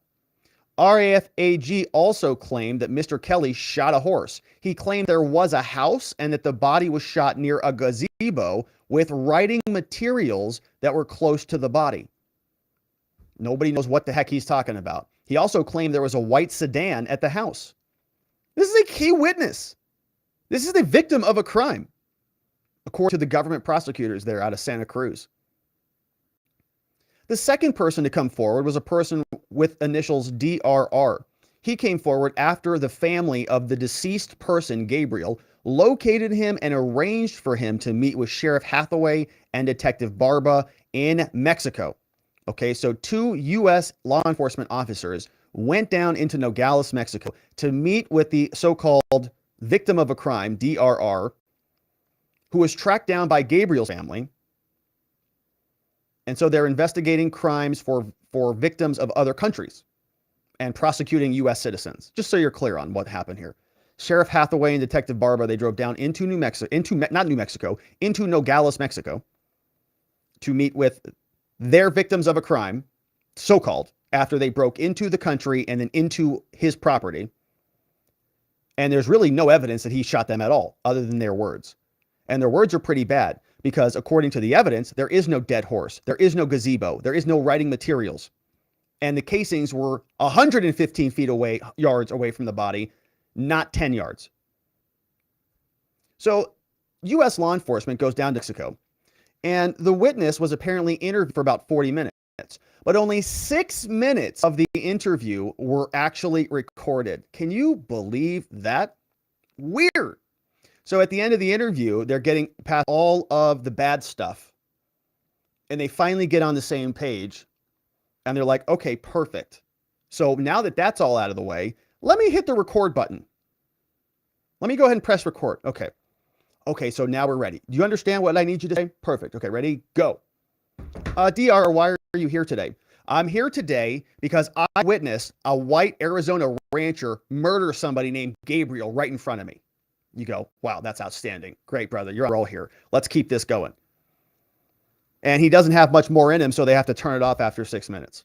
RAFAG also claimed that Mr. Kelly shot a horse. He claimed there was a house and that the body was shot near a gazebo with writing materials that were close to the body. Nobody knows what the heck he's talking about. He also claimed there was a white sedan at the house. This is a key witness. This is the victim of a crime, according to the government prosecutors there out of Santa Cruz. The second person to come forward was a person with initials DRR. He came forward after the family of the deceased person, Gabriel, located him and arranged for him to meet with Sheriff Hathaway and Detective Barba in Mexico. Okay, so 2 U.S. law enforcement officers went down into Nogales, Mexico to meet with the so-called victim of a crime, DRR, who was tracked down by Gabriel's family. And so they're investigating crimes for victims of other countries and prosecuting U.S. citizens, just so you're clear on what happened here. Sheriff Hathaway and Detective Barba, they drove down into into Nogales, Mexico, to meet with their victims of a crime, so-called, after they broke into the country and then into his property. And there's really no evidence that he shot them at all, other than their words. And their words are pretty bad, because according to the evidence, there is no dead horse, there is no gazebo, there is no writing materials. And the casings were 115 yards away from the body, not 10 yards. So U.S. law enforcement goes down to Mexico, and the witness was apparently interviewed for about 40 minutes, but only 6 minutes of the interview were actually recorded. Can you believe that? Weird. So at the end of the interview, they're getting past all of the bad stuff, and they finally get on the same page, and they're like, okay, perfect. So now that that's all out of the way, let me hit the record button. Let me go ahead and press record. Okay. Okay, so now we're ready. Do you understand what I need you to say? Perfect. Okay, ready? Go. DR, why are you here today? I'm here today because I witnessed a white Arizona rancher murder somebody named Gabriel right in front of me. You go, wow, that's outstanding. Great, brother. You're on a roll here. Let's keep this going. And he doesn't have much more in him, so they have to turn it off after 6 minutes.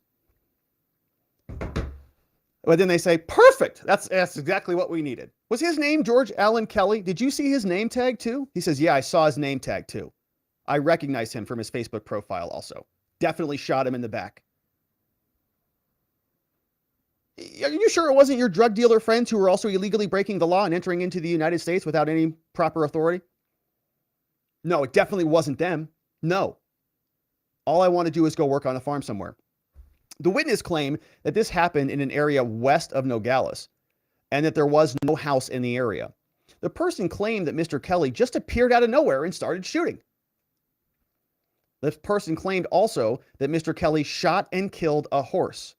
But then they say, perfect. That's exactly what we needed. Was his name George Allen Kelly? Did you see his name tag too? He says, yeah, I saw his name tag too. I recognized him from his Facebook profile also. Definitely shot him in the back. Are you sure it wasn't your drug dealer friends who were also illegally breaking the law and entering into the United States without any proper authority? No, it definitely wasn't them. No. All I want to do is go work on a farm somewhere. The witness claimed that this happened in an area west of Nogales and that there was no house in the area. The person claimed that Mr. Kelly just appeared out of nowhere and started shooting. This person claimed also that Mr. Kelly shot and killed a horse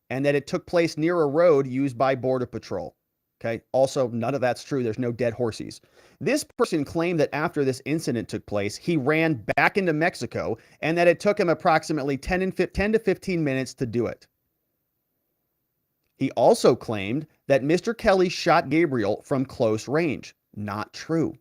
and that it took place near a road used by Border Patrol. Okay. Also, none of that's true. There's no dead horses. This person claimed that after this incident took place, he ran back into Mexico and that it took him approximately 10 to 15 minutes to do it. He also claimed that Mr. Kelly shot Gabriel from close range. Not true.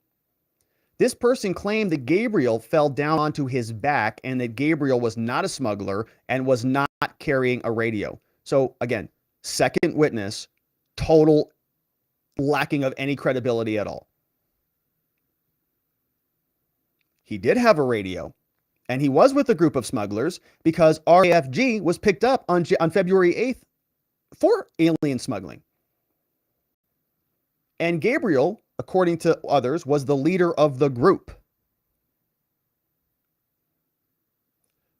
This person claimed that Gabriel fell down onto his back and that Gabriel was not a smuggler and was not carrying a radio. So again, second witness, total lacking of any credibility at all. He did have a radio, and he was with a group of smugglers because RAFG was picked up on February 8th for alien smuggling. And Gabriel, according to others, was the leader of the group.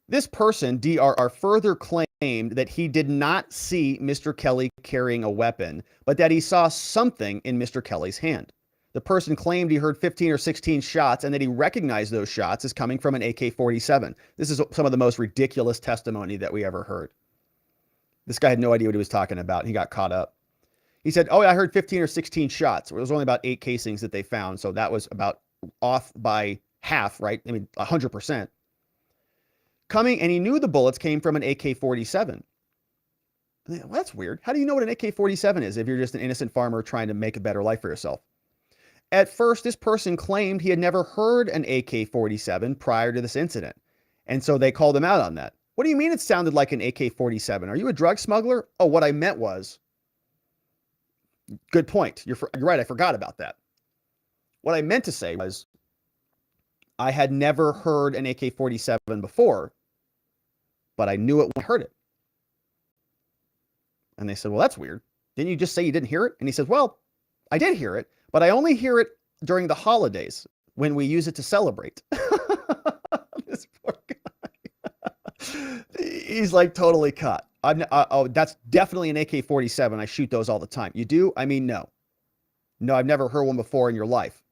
This person, DRR, further claimed that he did not see Mr. Kelly carrying a weapon, but that he saw something in Mr. Kelly's hand. The person claimed he heard 15 or 16 shots and that he recognized those shots as coming from an AK-47. This is some of the most ridiculous testimony that we ever heard. This guy had no idea what he was talking about. He got caught up. He said, oh, I heard 15 or 16 shots. It was only about 8 casings that they found, so that was about off by half, right? I mean, 100%. Coming, and he knew the bullets came from an AK-47. Well, that's weird. How do you know what an AK-47 is if you're just an innocent farmer trying to make a better life for yourself? At first, this person claimed he had never heard an AK-47 prior to this incident, and so they called him out on that. What do you mean it sounded like an AK-47? Are you a drug smuggler? Oh, what I meant was... Good point. You're right. I forgot about that. What I meant to say was I had never heard an AK-47 before, but I knew it when I heard it. And they said, well, that's weird. Didn't you just say you didn't hear it? And he said, well, I did hear it, but I only hear it during the holidays when we use it to celebrate. This poor guy. He's like totally caught. Oh, that's definitely an AK-47. I shoot those all the time. You do? I mean, no. No, I've never heard one before in your life.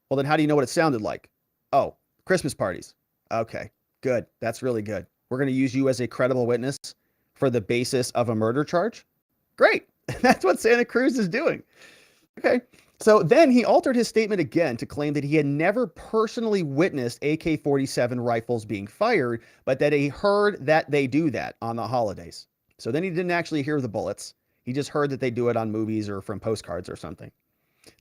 Well, then how do you know what it sounded like? Oh, Christmas parties. Okay, good. That's really good. We're going to use you as a credible witness for the basis of a murder charge? Great. That's what Santa Cruz is doing. Okay. So then he altered his statement again to claim that he had never personally witnessed AK-47 rifles being fired, but that he heard that they do that on the holidays. So then he didn't actually hear the bullets. He just heard that they do it on movies or from postcards or something.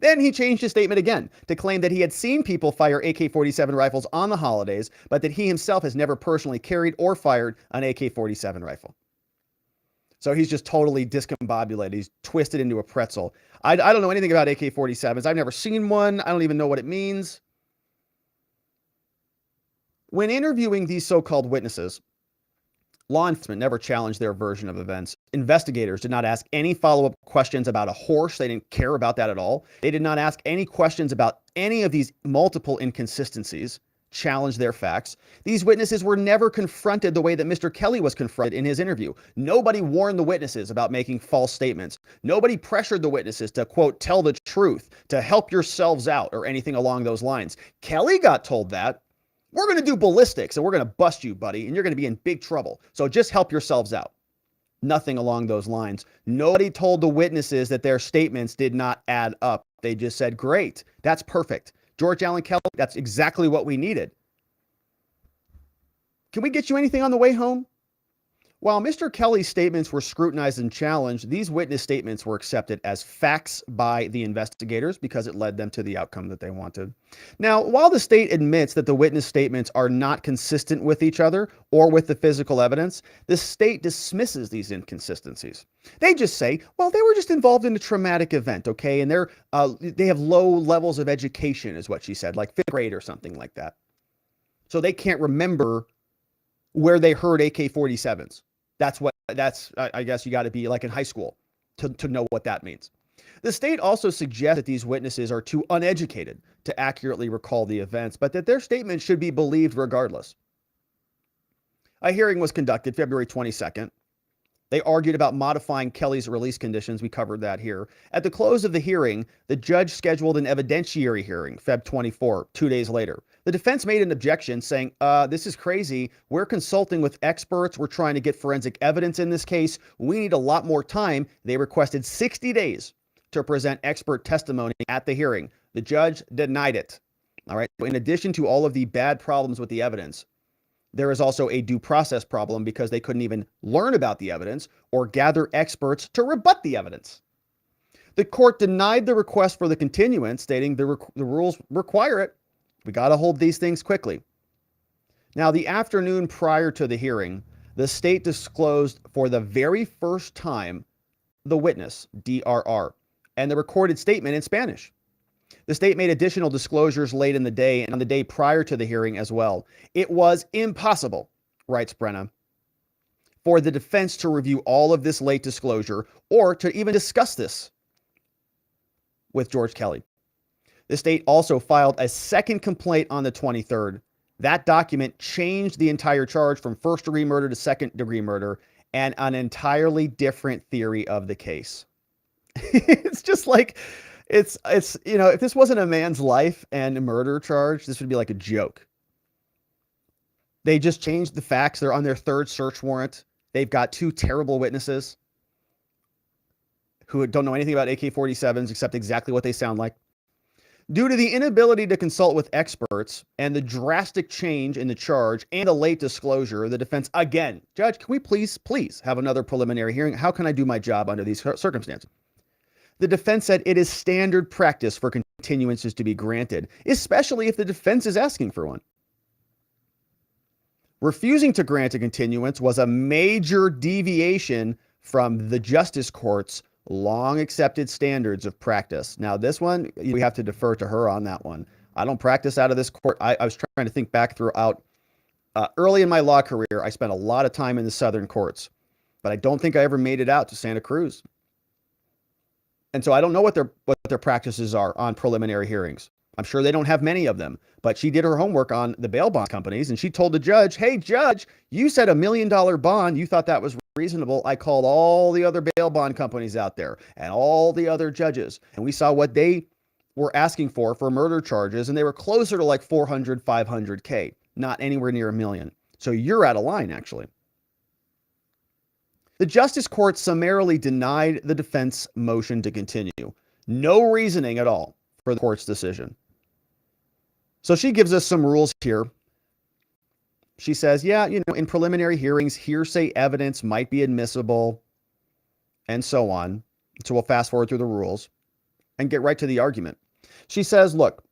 Then he changed his statement again to claim that he had seen people fire AK-47 rifles on the holidays, but that he himself has never personally carried or fired an AK-47 rifle. So he's just totally discombobulated. He's twisted into a pretzel. I don't know anything about AK-47s. I've never seen one. I don't even know what it means. When interviewing these so-called witnesses, Law enforcement never challenged their version of events. Investigators did not ask any follow-up questions about a horse. They didn't care about that at all. They did not ask any questions about any of these multiple inconsistencies, challenge their facts. These witnesses were never confronted the way that Mr. Kelly was confronted in his interview. Nobody warned the witnesses about making false statements. Nobody pressured the witnesses to, quote, tell the truth, to help yourselves out, or anything along those lines. Kelly got told that. We're going to do ballistics and we're going to bust you, buddy, and you're going to be in big trouble. So just help yourselves out. Nothing along those lines. Nobody told the witnesses that their statements did not add up. They just said, great, that's perfect. George Allen Kelly, that's exactly what we needed. Can we get you anything on the way home? While Mr. Kelly's statements were scrutinized and challenged, these witness statements were accepted as facts by the investigators because it led them to the outcome that they wanted. Now, while the state admits that the witness statements are not consistent with each other or with the physical evidence, the state dismisses these inconsistencies. They just say, well, they were just involved in a traumatic event, okay? And they have low levels of education, is what she said, like 5th grade or something like that. So they can't remember where they heard AK-47s. I guess you got to be like in high school to know what that means. The state also suggests that these witnesses are too uneducated to accurately recall the events, but that their statements should be believed regardless. A hearing was conducted February 22nd. They argued about modifying Kelly's release conditions. We covered that here. At the close of the hearing, the judge scheduled an evidentiary hearing, Feb 24, 2 days later. The defense made an objection saying, this is crazy. We're consulting with experts. We're trying to get forensic evidence in this case. We need a lot more time. They requested 60 days to present expert testimony at the hearing. The judge denied it. All right. In addition to all of the bad problems with the evidence, there is also a due process problem because they couldn't even learn about the evidence or gather experts to rebut the evidence. The court denied the request for the continuance, stating the rules require it. We got to hold these things quickly. Now, the afternoon prior to the hearing, the state disclosed for the very first time the witness, DRR, and the recorded statement in Spanish. The state made additional disclosures late in the day and on the day prior to the hearing as well. It was impossible, writes Brenna, for the defense to review all of this late disclosure or to even discuss this with George Kelly. The state also filed a second complaint on the 23rd. That document changed the entire charge from first-degree murder to second-degree murder and an entirely different theory of the case. It's just like, it's if this wasn't a man's life and a murder charge, this would be like a joke. They just changed the facts. They're on their third search warrant. They've got 2 terrible witnesses who don't know anything about AK-47s except exactly what they sound like. Due to the inability to consult with experts and the drastic change in the charge and the late disclosure, the defense again, Judge, can we please have another preliminary hearing? How can I do my job under these circumstances? The defense said it is standard practice for continuances to be granted, especially if the defense is asking for one. Refusing to grant a continuance was a major deviation from the Justice Court's long accepted standards of practice. Now, this one, we have to defer to her on that one. I don't practice out of this court. I was trying to think back throughout. Early in my law career, I spent a lot of time in the southern courts, but I don't think I ever made it out to Santa Cruz. And so I don't know what their practices are on preliminary hearings. I'm sure they don't have many of them, but she did her homework on the bail bond companies, and she told the judge, hey, judge, you said $1 million bond. You thought that was reasonable. I called all the other bail bond companies out there and all the other judges, and we saw what they were asking for murder charges, and they were closer to like 400, 500K, not anywhere near $1 million. So you're out of line, actually. The Justice Court summarily denied the defense motion to continue. No reasoning at all for the court's decision. So she gives us some rules here. She says, yeah, in preliminary hearings, hearsay evidence might be admissible and so on. So we'll fast forward through the rules and get right to the argument. She says, look,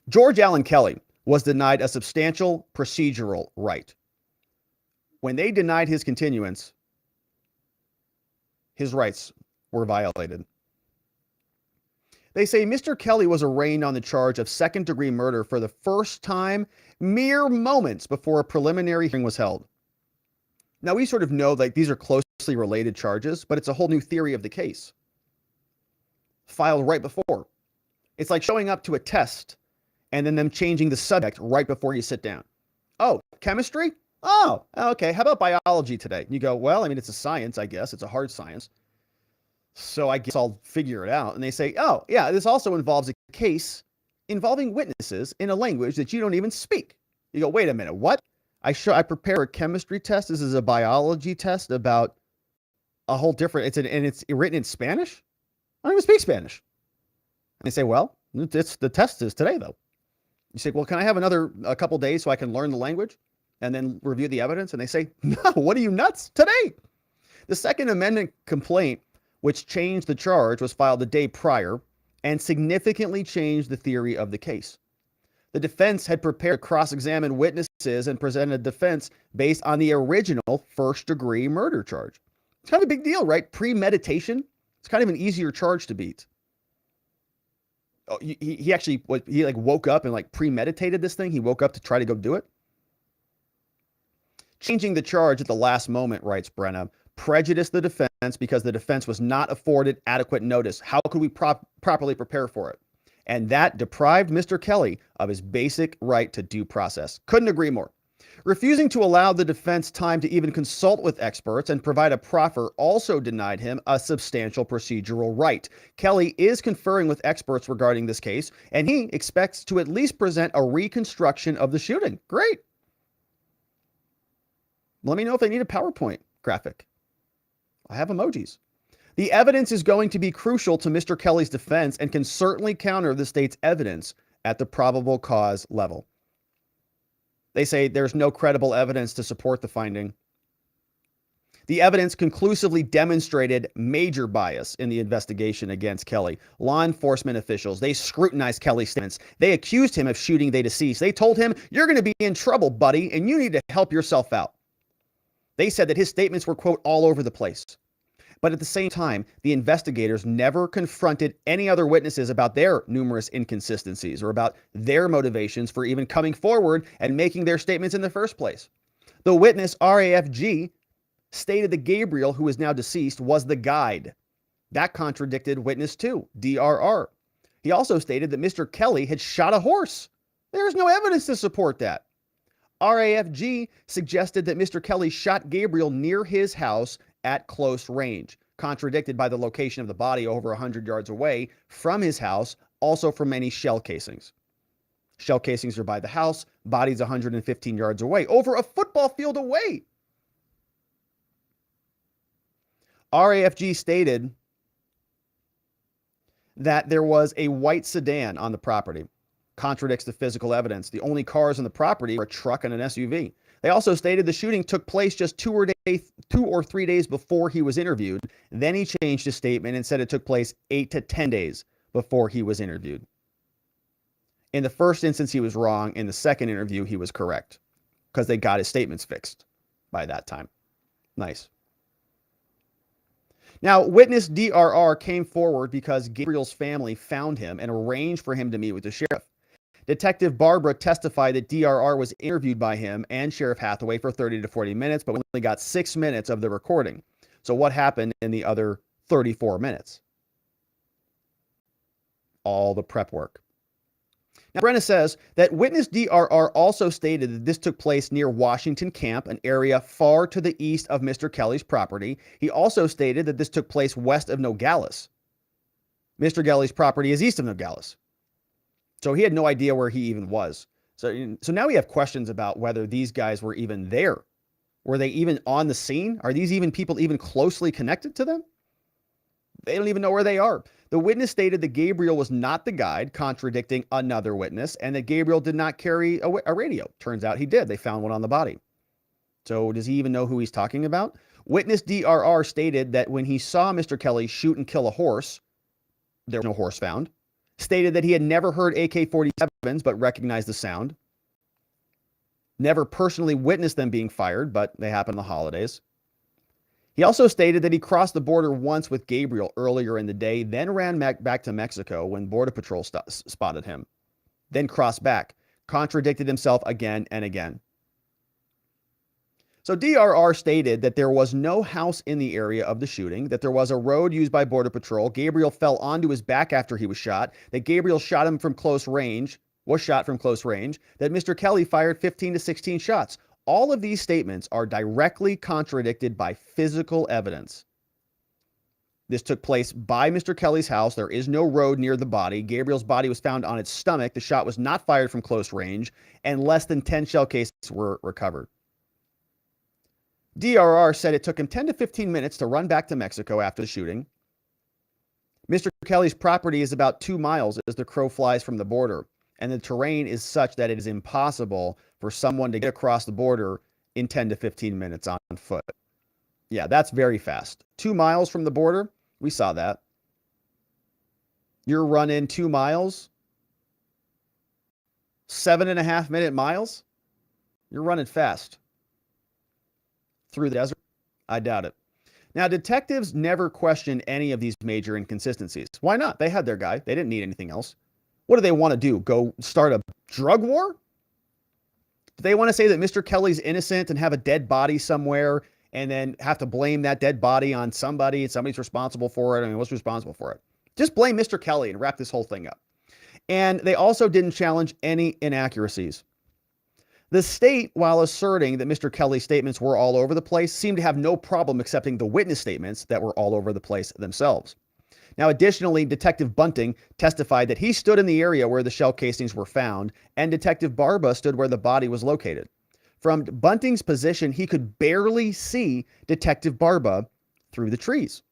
George Allen Kelly was denied a substantial procedural right. When they denied his continuance, his rights were violated. They say Mr. Kelly was arraigned on the charge of second-degree murder for the first time mere moments before a preliminary hearing was held. Now, we sort of know like these are closely related charges, but it's a whole new theory of the case filed right before. It's like showing up to a test and then them changing the subject right before you sit down. Oh, chemistry? Oh, okay. How about biology today? You go, well, I mean, it's a science, I guess. It's a hard science. So I guess I'll figure it out. And they say, oh, yeah, this also involves a case involving witnesses in a language that you don't even speak. You go, wait a minute, what? I prepare a chemistry test. This is a biology test about a whole different, and it's written in Spanish? I don't even speak Spanish. And they say, well, the test is today, though. You say, well, can I have a couple days so I can learn the language and then review the evidence? And they say, no, what are you, nuts? Today. The Second Amendment complaint, which changed the charge, was filed the day prior and significantly changed the theory of the case. The defense had prepared to cross-examine witnesses and presented a defense based on the original first-degree murder charge. It's kind of a big deal, right? Premeditation. It's kind of an easier charge to beat. Oh, he actually woke up and premeditated this thing. He woke up to try to go do it. Changing the charge at the last moment, writes Brenna, prejudiced the defense because the defense was not afforded adequate notice. How could we properly prepare for it? And that deprived Mr. Kelly of his basic right to due process. Couldn't agree more. Refusing to allow the defense time to even consult with experts and provide a proffer also denied him a substantial procedural right. Kelly is conferring with experts regarding this case, and he expects to at least present a reconstruction of the shooting. Great. Let me know if they need a PowerPoint graphic. I have emojis. The evidence is going to be crucial to Mr. Kelly's defense and can certainly counter the state's evidence at the probable cause level. They say there's no credible evidence to support the finding. The evidence conclusively demonstrated major bias in the investigation against Kelly. Law enforcement officials, they scrutinized Kelly's statements. They accused him of shooting the deceased. They told him, you're going to be in trouble, buddy, and you need to help yourself out. They said that his statements were, quote, all over the place. But at the same time, the investigators never confronted any other witnesses about their numerous inconsistencies or about their motivations for even coming forward and making their statements in the first place. The witness, RAFG, stated that Gabriel, who is now deceased, was the guide. That contradicted witness 2, DRR. He also stated that Mr. Kelly had shot a horse. There is no evidence to support that. RAFG suggested that Mr. Kelly shot Gabriel near his house at close range, contradicted by the location of the body over 100 yards away from his house, also from many shell casings. Shell casings are by the house, body's 115 yards away, over a football field away. RAFG stated that there was a white sedan on the property. Contradicts the physical evidence. The only cars on the property are a truck and an SUV. They also stated the shooting took place just 2 or 3 days before he was interviewed. Then he changed his statement and said it took place 8 to 10 days before he was interviewed. In the first instance, he was wrong. In the second interview, he was correct because they got his statements fixed by that time. Nice. Now, witness DRR came forward because Gabriel's family found him and arranged for him to meet with the sheriff. Detective Barbara testified that DRR was interviewed by him and Sheriff Hathaway for 30 to 40 minutes, but only got 6 minutes of the recording. So what happened in the other 34 minutes? All the prep work. Now, Brenna says that witness DRR also stated that this took place near Washington Camp, an area far to the east of Mr. Kelly's property. He also stated that this took place west of Nogales. Mr. Kelly's property is east of Nogales. So he had no idea where he even was. So now we have questions about whether these guys were even there. Were they even on the scene? Are these even people even closely connected to them? They don't even know where they are. The witness stated that Gabriel was not the guide, contradicting another witness, and that Gabriel did not carry a radio. Turns out he did. They found one on the body. So does he even know who he's talking about? Witness DRR stated that when he saw Mr. Kelly shoot and kill a horse, there was no horse found. Stated that he had never heard AK-47s, but recognized the sound. Never personally witnessed them being fired, but they happen on the holidays. He also stated that he crossed the border once with Gabriel earlier in the day, then ran back to Mexico when Border Patrol spotted him, then crossed back, contradicted himself again and again. So DRR stated that there was no house in the area of the shooting, that there was a road used by Border Patrol. Gabriel fell onto his back after he was shot, that Gabriel shot him from close range, was shot from close range, that Mr. Kelly fired 15 to 16 shots. All of these statements are directly contradicted by physical evidence. This took place by Mr. Kelly's house. There is no road near the body. Gabriel's body was found on its stomach. The shot was not fired from close range, and less than 10 shell cases were recovered. DRR said it took him 10 to 15 minutes to run back to Mexico after the shooting. Mr. Kelly's property is about 2 miles as the crow flies from the border, and the terrain is such that it is impossible for someone to get across the border in 10 to 15 minutes on foot. Yeah, that's very fast. 2 miles from the border, we saw that. You're running 2 miles, 7.5 minute miles. You're running fast. Through the desert? I doubt it. Now, detectives never questioned any of these major inconsistencies. Why not? They had their guy. They didn't need anything else. What do they want to do? Go start a drug war? Do they want to say that Mr. Kelly's innocent and have a dead body somewhere and then have to blame that dead body on somebody and somebody's responsible for it? I mean, what's responsible for it? Just blame Mr. Kelly and wrap this whole thing up. And they also didn't challenge any inaccuracies. The state, while asserting that Mr. Kelly's statements were all over the place, seemed to have no problem accepting the witness statements that were all over the place themselves. Now, additionally, Detective Bunting testified that he stood in the area where the shell casings were found, and Detective Barba stood where the body was located. From Bunting's position, he could barely see Detective Barba through the trees.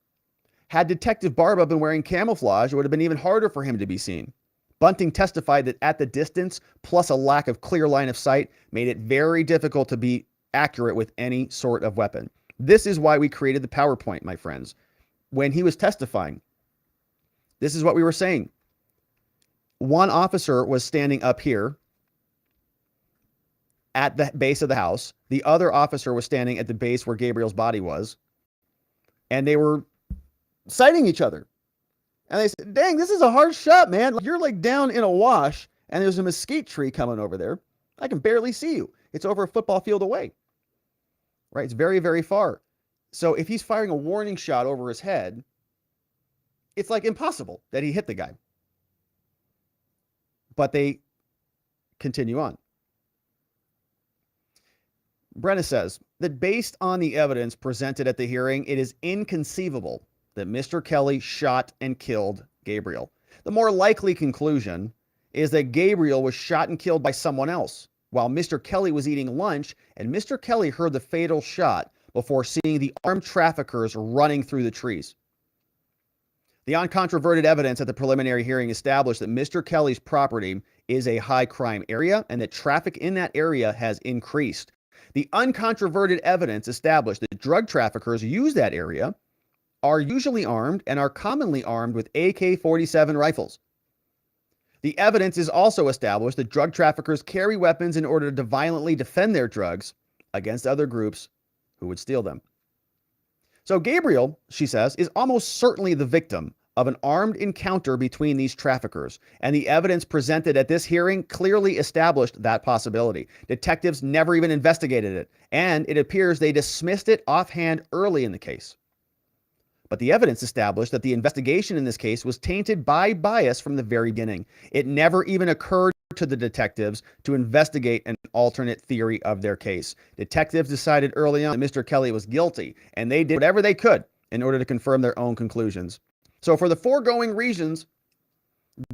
Had Detective Barba been wearing camouflage, it would have been even harder for him to be seen. Bunting testified that at the distance, plus a lack of clear line of sight, made it very difficult to be accurate with any sort of weapon. This is why we created the PowerPoint, my friends. When he was testifying, this is what we were saying. One officer was standing up here at the base of the house. The other officer was standing at the base where Gabriel's body was. And they were sighting each other. And they said, dang, this is a hard shot, man. You're like down in a wash and there's a mesquite tree coming over there. I can barely see you. It's over a football field away. Right? It's very, very far. So if he's firing a warning shot over his head, it's like impossible that he hit the guy. But they continue on. Brenna says that based on the evidence presented at the hearing, it is inconceivable that Mr. Kelly shot and killed Gabriel. The more likely conclusion is that Gabriel was shot and killed by someone else while Mr. Kelly was eating lunch, and Mr. Kelly heard the fatal shot before seeing the armed traffickers running through the trees. The uncontroverted evidence at the preliminary hearing established that Mr. Kelly's property is a high crime area and that traffic in that area has increased. The uncontroverted evidence established that drug traffickers use that area, are usually armed, and are commonly armed with AK-47 rifles. The evidence is also established that drug traffickers carry weapons in order to violently defend their drugs against other groups who would steal them. So Gabriel, she says, is almost certainly the victim of an armed encounter between these traffickers, and the evidence presented at this hearing clearly established that possibility. Detectives never even investigated it, and it appears they dismissed it offhand early in the case. But the evidence established that the investigation in this case was tainted by bias from the very beginning. It never even occurred to the detectives to investigate an alternate theory of their case. Detectives decided early on that Mr. Kelly was guilty, and they did whatever they could in order to confirm their own conclusions. So for the foregoing reasons,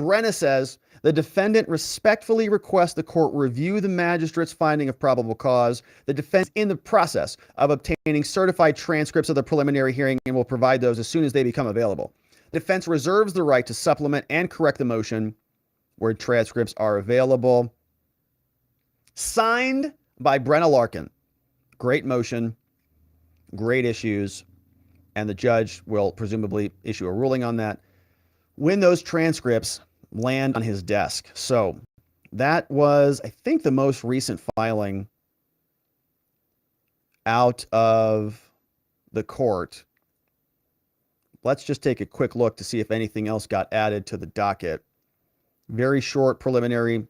Brenna says the defendant respectfully requests the court review the magistrate's finding of probable cause. The defense is in the process of obtaining certified transcripts of the preliminary hearing and will provide those as soon as they become available. Defense reserves the right to supplement and correct the motion where transcripts are available. Signed by Brenna Larkin. Great motion, great issues, and the judge will presumably issue a ruling on that when those transcripts land on his desk. So that was, I think, the most recent filing out of the court. Let's just take a quick look to see if anything else got added to the docket. Very short preliminary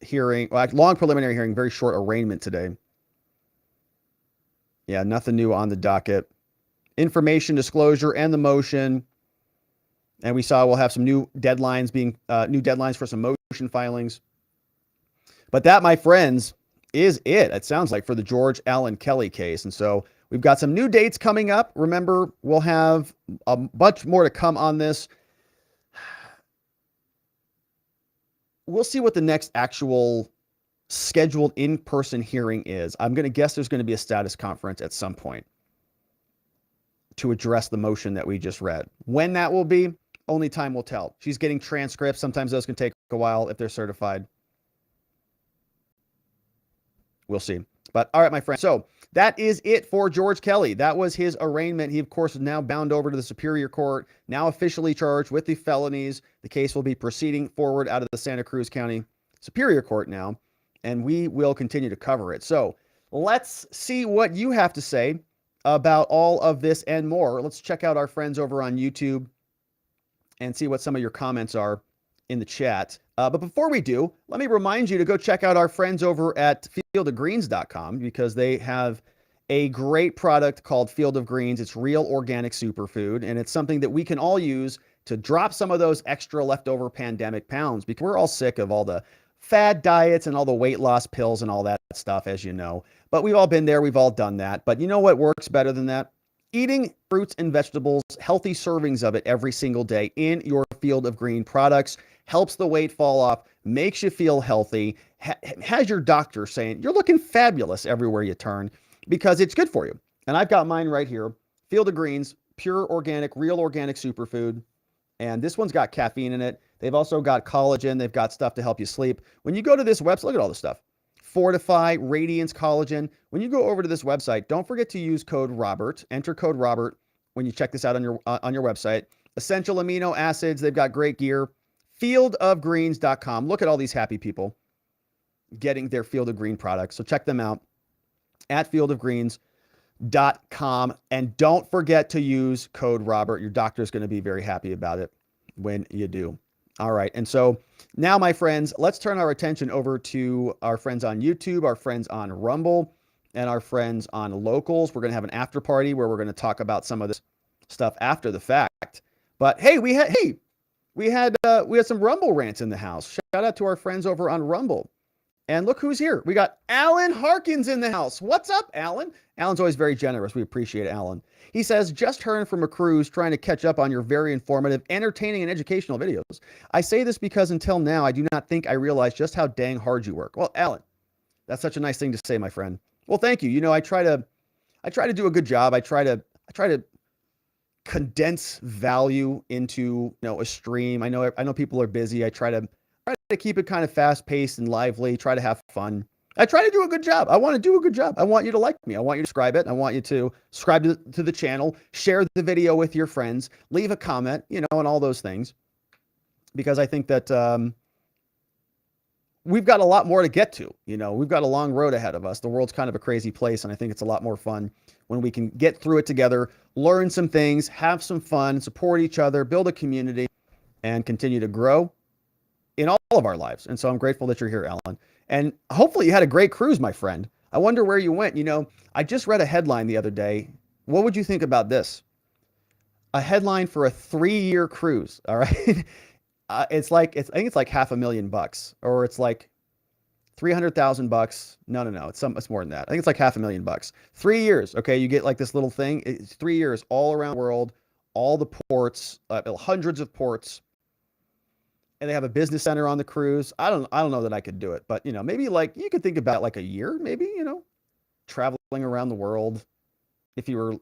hearing, long preliminary hearing, very short arraignment today. Yeah, nothing new on the docket. Information disclosure and the motion. And we saw we'll have some new deadlines for some motion filings. But that, my friends, is it. It sounds like for the George Allen Kelly case. And so we've got some new dates coming up. Remember, we'll have a bunch more to come on this. We'll see what the next actual scheduled in-person hearing is. I'm going to guess there's going to be a status conference at some point to address the motion that we just read. When that will be, only time will tell. She's getting transcripts. Sometimes those can take a while if they're certified. We'll see. But all right, my friend. So that is it for George Kelly. That was his arraignment. He, of course, is now bound over to the Superior Court, now officially charged with the felonies. The case will be proceeding forward out of the Santa Cruz County Superior Court now, and we will continue to cover it. So let's see what you have to say about all of this and more. Let's check out our friends over on YouTube and see what some of your comments are in the chat. But before we do, let me remind you to go check out our friends over at fieldofgreens.com, because they have a great product called Field of Greens. It's real organic superfood, and it's something that we can all use to drop some of those extra leftover pandemic pounds, because we're all sick of all the fad diets and all the weight loss pills and all that stuff, as you know. But we've all been there. We've all done that. But you know what works better than that? Eating fruits and vegetables, healthy servings of it every single day in your Field of Green products helps the weight fall off, makes you feel healthy, has your doctor saying you're looking fabulous everywhere you turn, because it's good for you. And I've got mine right here. Field of Greens, pure organic, real organic superfood. And this one's got caffeine in it. They've also got collagen. They've got stuff to help you sleep. When you go to this website, look at all this stuff. Fortify, Radiance, collagen. When you go over to this website, don't forget to use code Robert. Enter code Robert when you check this out on your website. Essential amino acids. They've got great gear. Fieldofgreens.com. Look at all these happy people getting their Field of Green products. So check them out at fieldofgreens.com. And don't forget to use code Robert. Your doctor's going to be very happy about it when you do. All right. And so now, my friends, let's turn our attention over to our friends on YouTube, our friends on Rumble, and our friends on Locals. We're going to have an after party where we're going to talk about some of this stuff after the fact. But hey, we had some Rumble rants in the house. Shout out to our friends over on Rumble. And look who's here. We got Alan Harkins in the house. What's up, Alan? Alan's always very generous. We appreciate Alan. He says, just heard from a cruise trying to catch up on your very informative, entertaining, and educational videos. I say this because until now, I do not think I realized just how dang hard you work. Well, Alan, that's such a nice thing to say, my friend. Well, thank you. You know, I try to do a good job. I try to condense value into, a stream. I know people are busy. I try to keep it kind of fast paced and lively, try to have fun. I try to do a good job. I want to do a good job. I want you to like me. I want you to subscribe it. I want you to subscribe to the channel, share the video with your friends, leave a comment, and all those things, because I think that we've got a lot more to get to. We've got a long road ahead of us. The world's kind of a crazy place, and I think it's a lot more fun when we can get through it together, learn some things, have some fun, support each other, build a community, and continue to grow in all of our lives. And so I'm grateful that you're here, Alan. And hopefully you had a great cruise, my friend. I wonder where you went. I just read a headline the other day. What would you think about this? A headline for a 3-year cruise. All right. I think it's like $500,000, or it's like $300,000. No. It's more than that. I think it's like $500,000. 3 years. Okay. You get like this little thing. It's 3 years all around the world, all the ports, hundreds of ports. And they have a business center on the cruise. I don't know that I could do it, but maybe like you could think about like a year, maybe, traveling around the world. If you were,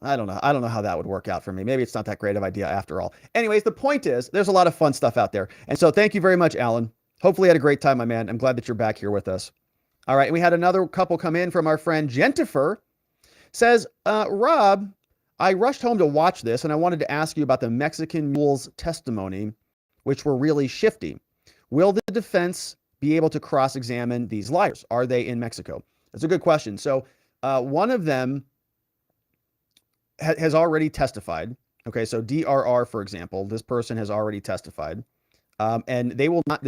I don't know how that would work out for me. Maybe it's not that great of an idea after all. Anyways, the point is there's a lot of fun stuff out there. And so thank you very much, Alan. Hopefully you had a great time, my man. I'm glad that you're back here with us. All right. And we had another couple come in from our friend Jentifer. Says, Rob, I rushed home to watch this, and I wanted to ask you about the Mexican mule's testimony, which were really shifty. Will the defense be able to cross-examine these liars? Are they in Mexico? That's a good question. So one of them has already testified. Okay, so DRR, for example, this person has already testified. And they will not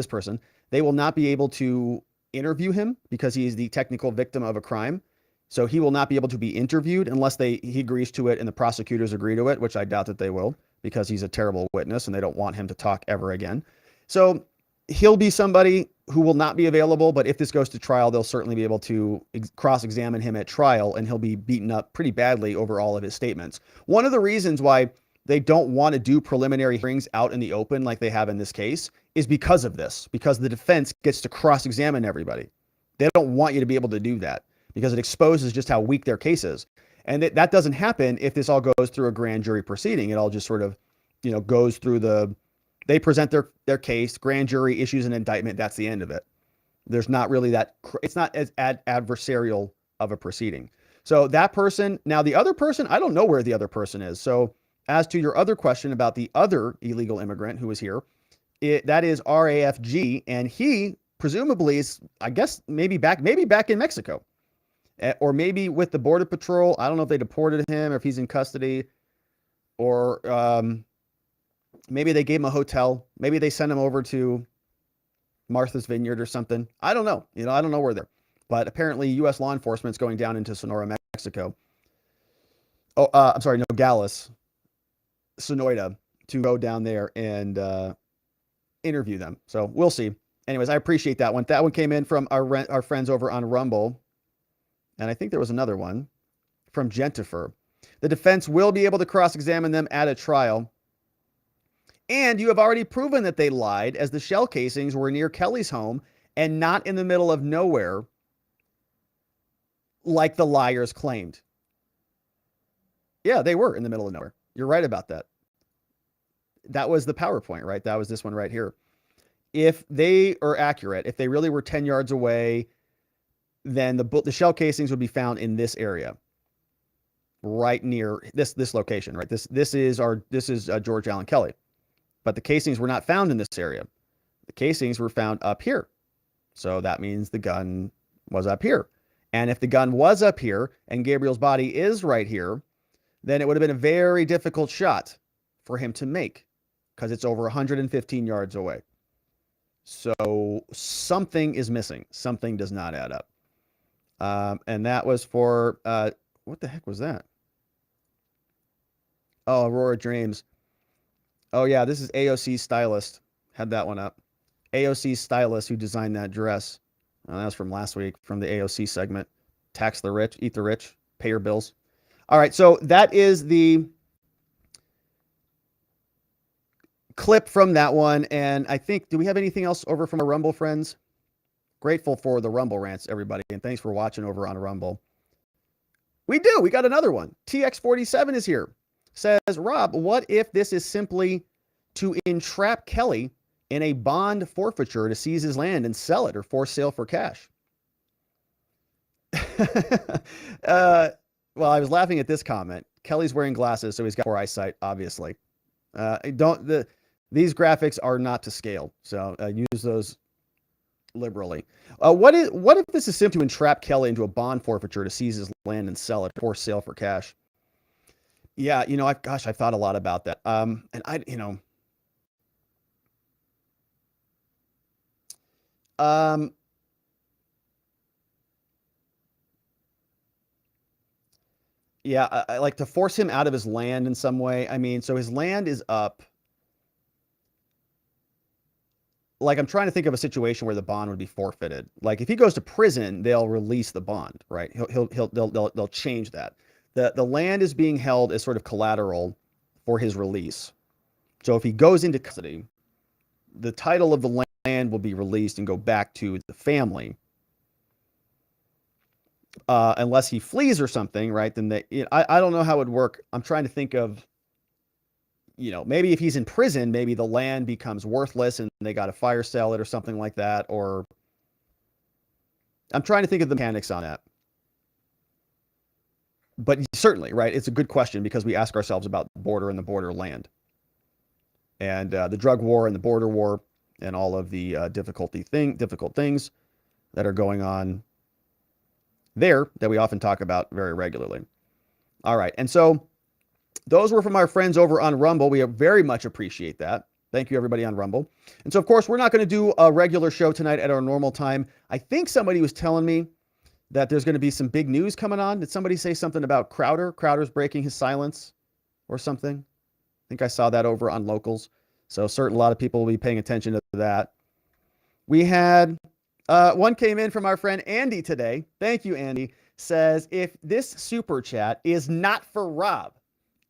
be able to interview him because he is the technical victim of a crime. So he will not be able to be interviewed unless he agrees to it and the prosecutors agree to it, which I doubt that they will because he's a terrible witness and they don't want him to talk ever again. So he'll be somebody who will not be available, but if this goes to trial, they'll certainly be able to cross-examine him at trial, and he'll be beaten up pretty badly over all of his statements. One of the reasons why they don't want to do preliminary hearings out in the open like they have in this case is because of this, because the defense gets to cross-examine everybody. They don't want you to be able to do that because it exposes just how weak their case is. And that doesn't happen if this all goes through a grand jury proceeding. It all just sort of, goes through they present their case, grand jury issues an indictment, that's the end of it. There's not really it's not as adversarial of a proceeding. So that person, now the other person, I don't know where the other person is. So as to your other question about the other illegal immigrant who was here, that is RAFG, and he presumably is, I guess, maybe back in Mexico, or maybe with the Border Patrol. I don't know if they deported him or if he's in custody, or maybe they gave him a hotel. Maybe they sent him over to Martha's Vineyard or something. I don't know. I don't know where they're. But apparently U.S. law enforcement is going down into Sonora, Mexico. I'm sorry, Nogales, Sonoita, to go down there and interview them. So we'll see. Anyways, I appreciate that one. That one came in from our friends over on Rumble. And I think there was another one from Gentifer. The defense will be able to cross-examine them at a trial. And you have already proven that they lied, as the shell casings were near Kelly's home and not in the middle of nowhere like the liars claimed. Yeah, they were in the middle of nowhere. You're right about that. That was the PowerPoint, right? That was this one right here. If they are accurate, if they really were 10 yards away, then the shell casings would be found in this area, right near this location, right? This is George Allen Kelly, but the casings were not found in this area. The casings were found up here. So that means the gun was up here. And if the gun was up here and Gabriel's body is right here, then it would have been a very difficult shot for him to make because it's over 115 yards away. So something is missing. Something does not add up. And that was for, what the heck was that? Oh, Aurora Dreams. Oh yeah, this is AOC Stylist. Had that one up. AOC Stylist who designed that dress. That was from last week, from the AOC segment. Tax the rich, eat the rich, pay your bills. All right, so that is the clip from that one. And I think, do we have anything else over from our Rumble friends? Grateful for the Rumble rants, everybody. And thanks for watching over on Rumble. We do. We got another one. TX47 is here. Says, Rob, what if this is simply to entrap Kelly in a bond forfeiture to seize his land and sell it or force sale for cash? Well, I was laughing at this comment. Kelly's wearing glasses, so he's got poor eyesight, obviously. These graphics are not to scale, so use those liberally. What if this is simply to entrap Kelly into a bond forfeiture to seize his land and sell it for sale for cash? Yeah, I've thought a lot about that. And yeah, I like to force him out of his land in some way. I mean, so his land is up. Like, I'm trying to think of a situation where the bond would be forfeited. Like, if he goes to prison, they'll release the bond, right? They'll change that. The land is being held as sort of collateral for his release. So if he goes into custody, the title of the land will be released and go back to the family. Unless he flees or something, right? Then I don't know how it would work. I'm trying to think of, maybe if he's in prison, maybe the land becomes worthless and they got to fire sale it or something like that. Or I'm trying to think of the mechanics on that. But certainly, right, it's a good question because we ask ourselves about the border and the borderland. And the drug war and the border war and all of the difficult things that are going on there that we often talk about very regularly. All right. And so those were from our friends over on Rumble. We very much appreciate that. Thank you, everybody on Rumble. And so, of course, we're not going to do a regular show tonight at our normal time. I think somebody was telling me that there's going to be some big news coming on. Did somebody say something about Crowder? Crowder's breaking his silence or something? I think I saw that over on Locals. So a lot of people will be paying attention to that. We had one came in from our friend Andy today. Thank you, Andy. Says, if this super chat is not for Rob,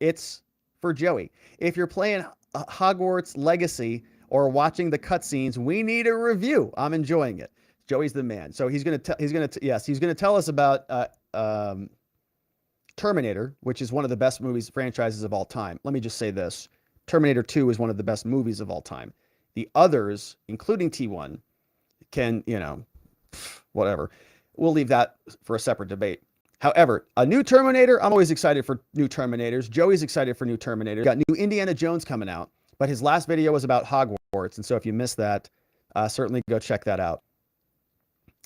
it's for Joey. If you're playing Hogwarts Legacy or watching the cutscenes, we need a review. I'm enjoying it. Joey's the man. So he's going to tell us about Terminator, which is one of the best franchises of all time. Let me just say this. Terminator 2 is one of the best movies of all time. The others, including T1, can, whatever. We'll leave that for a separate debate. However, a new Terminator, I'm always excited for new Terminators. Joey's excited for new Terminators. Got new Indiana Jones coming out, but his last video was about Hogwarts. And so if you missed that, certainly go check that out.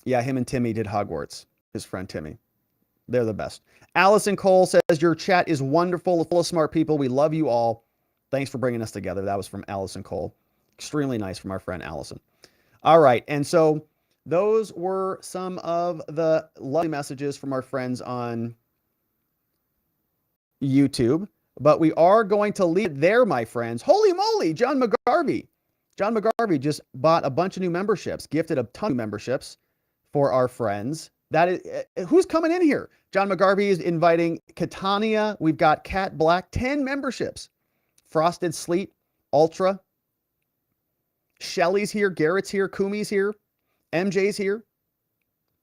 Yeah, him and Timmy did Hogwarts, his friend Timmy. They're the best. Allison Cole says, your chat is wonderful, full of smart people. We love you all. Thanks for bringing us together. That was from Allison Cole. Extremely nice from our friend Allison. All right. And so those were some of the lovely messages from our friends on YouTube. But we are going to leave it there, my friends. Holy moly, John McGarvey. John McGarvey just bought a bunch of new memberships, gifted a ton of memberships for our friends. That is, who's coming in here? John McGarvey is inviting Catania. We've got Cat Black, 10 memberships. Frosted Sleep, Ultra. Shelly's here, Garrett's here, Kumi's here, MJ's here,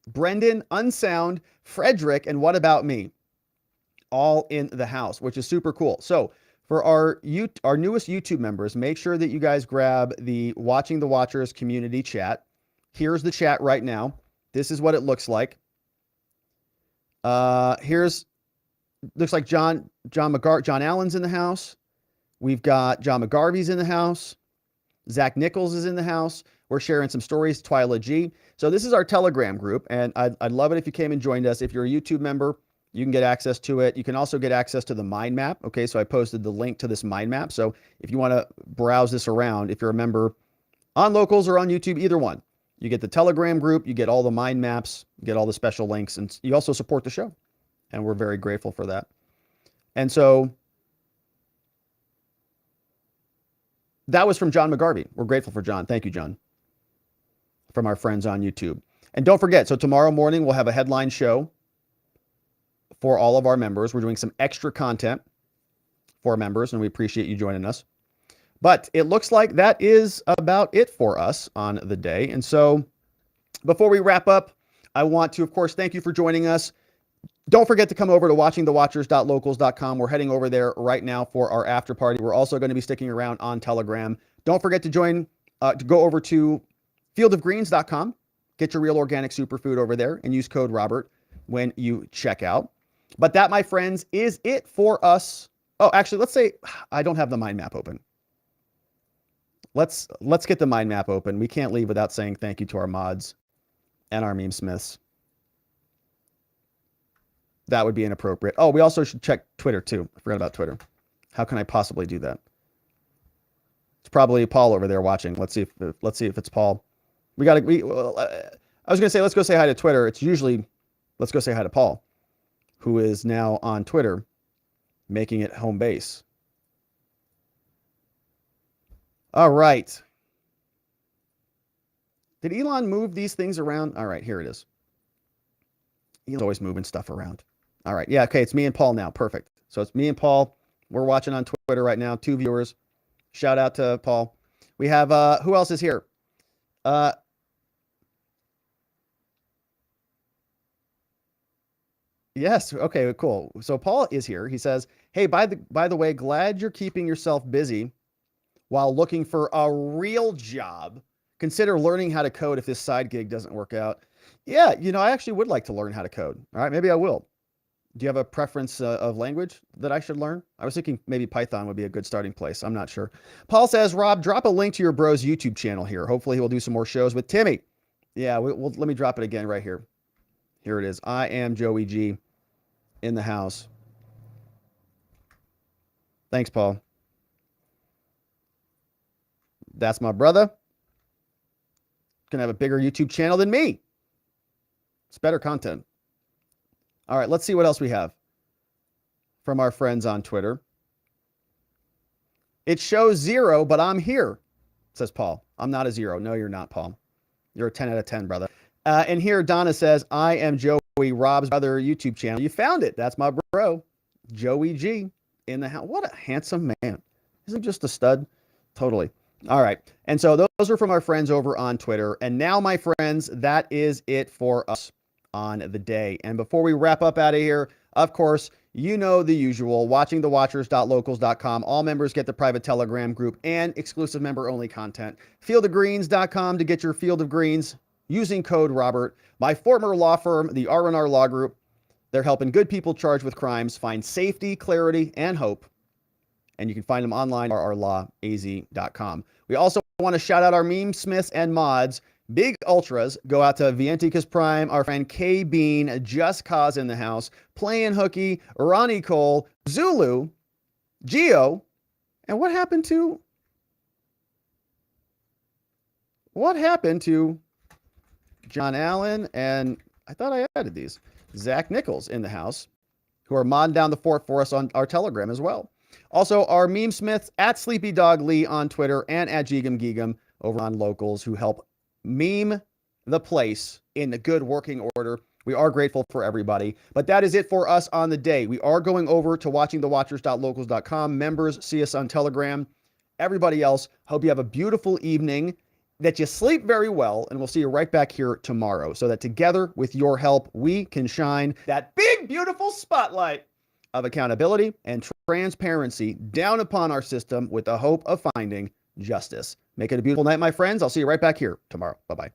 Brendan, Unsound, Frederick, and What About Me? All in the house, which is super cool. So for our newest YouTube members, make sure that you guys grab the Watching the Watchers community chat. Here's the chat right now. This is what it looks like. Looks like John Allen's in the house. We've got John McGarvey's in the house. Zach Nichols is in the house. We're sharing some stories, Twyla G. So this is our Telegram group, and I'd love it if you came and joined us. If you're a YouTube member, you can get access to it. You can also get access to the mind map. Okay, so I posted the link to this mind map. So if you want to browse this around, if you're a member on Locals or on YouTube, either one, you get the Telegram group, you get all the mind maps, you get all the special links, and you also support the show. And we're very grateful for that. And so that was from John McGarvey. We're grateful for John. Thank you, John, from our friends on YouTube. And don't forget, so tomorrow morning we'll have a headline show for all of our members. We're doing some extra content for members, and we appreciate you joining us. But it looks like that is about it for us on the day. And so before we wrap up, I want to, of course, thank you for joining us. Don't forget to come over to watchingthewatchers.locals.com. We're heading over there right now for our after party. We're also going to be sticking around on Telegram. Don't forget to go over to fieldofgreens.com. Get your real organic superfood over there and use code Robert when you check out. But that, my friends, is it for us. Oh, actually, let's say I don't have the mind map open. Let's get the mind map open. We can't leave without saying thank you to our mods and our meme smiths. That would be inappropriate. Oh, we also should check Twitter too. I forgot about Twitter. How can I possibly do that? It's probably Paul over there watching. Let's see if it's Paul. I was going to say, let's go say hi to Twitter. It's usually, let's go say hi to Paul, who is now on Twitter, making it home base. All right. Did Elon move these things around? All right, here it is. Elon's always moving stuff around. All right. Yeah, okay, it's me and Paul now. Perfect. So it's me and Paul. We're watching on Twitter right now. 2 viewers. Shout out to Paul. We have, who else is here? Yes. Okay, cool. So Paul is here. He says, hey, by the way, glad you're keeping yourself busy while looking for a real job. Consider learning how to code if this side gig doesn't work out. Yeah, I actually would like to learn how to code. All right, maybe I will. Do you have a preference of language that I should learn? I was thinking maybe Python would be a good starting place. I'm not sure. Paul says, Rob, drop a link to your bro's YouTube channel here. Hopefully he will do some more shows with Timmy. Yeah, let me drop it again right here. Here it is. I am Joey G in the house. Thanks, Paul. That's my brother. Gonna have a bigger YouTube channel than me. It's better content. All right, let's see what else we have from our friends on Twitter. It shows 0, but I'm here, says Paul. I'm not a 0. No, you're not, Paul. You're a 10 out of 10, brother. And here Donna says, I am Joey, Rob's brother YouTube channel. You found it. That's my bro, Joey G, in the house. What a handsome man. Isn't he just a stud? Totally. All right. And so those are from our friends over on Twitter. And now, my friends, that is it for us on the day. And before we wrap up out of here, of course, you know the usual, watchingthewatchers.locals.com. All members get the private Telegram group and exclusive member-only content. Fieldofgreens.com to get your Field of Greens using code Robert. My former law firm, the R&R Law Group, they're helping good people charged with crimes find safety, clarity, and hope. And you can find them online at rrlawaz.com. We also want to shout out our meme smiths and mods. Big ultras go out to Vienticus Prime, our friend K Bean, Just Cause in the house, Playing Hooky, Ronnie Cole, Zulu, Geo, and what happened to John Allen? And I thought I added these. Zach Nichols in the house, who are modding down the fort for us on our Telegram as well. Also, our meme smiths at Sleepy Dog Lee on Twitter and at Geegum Geegum over on Locals, who help meme the place in the good working order. We are grateful for everybody. But that is it for us on the day. We are going over to watchingthewatchers.locals.com. Members, see us on Telegram. Everybody else, hope you have a beautiful evening, that you sleep very well, and we'll see you right back here tomorrow so that together, with your help, we can shine that big, beautiful spotlight of accountability and transparency down upon our system with the hope of finding justice. Make it a beautiful night, my friends. I'll see you right back here tomorrow. Bye-bye.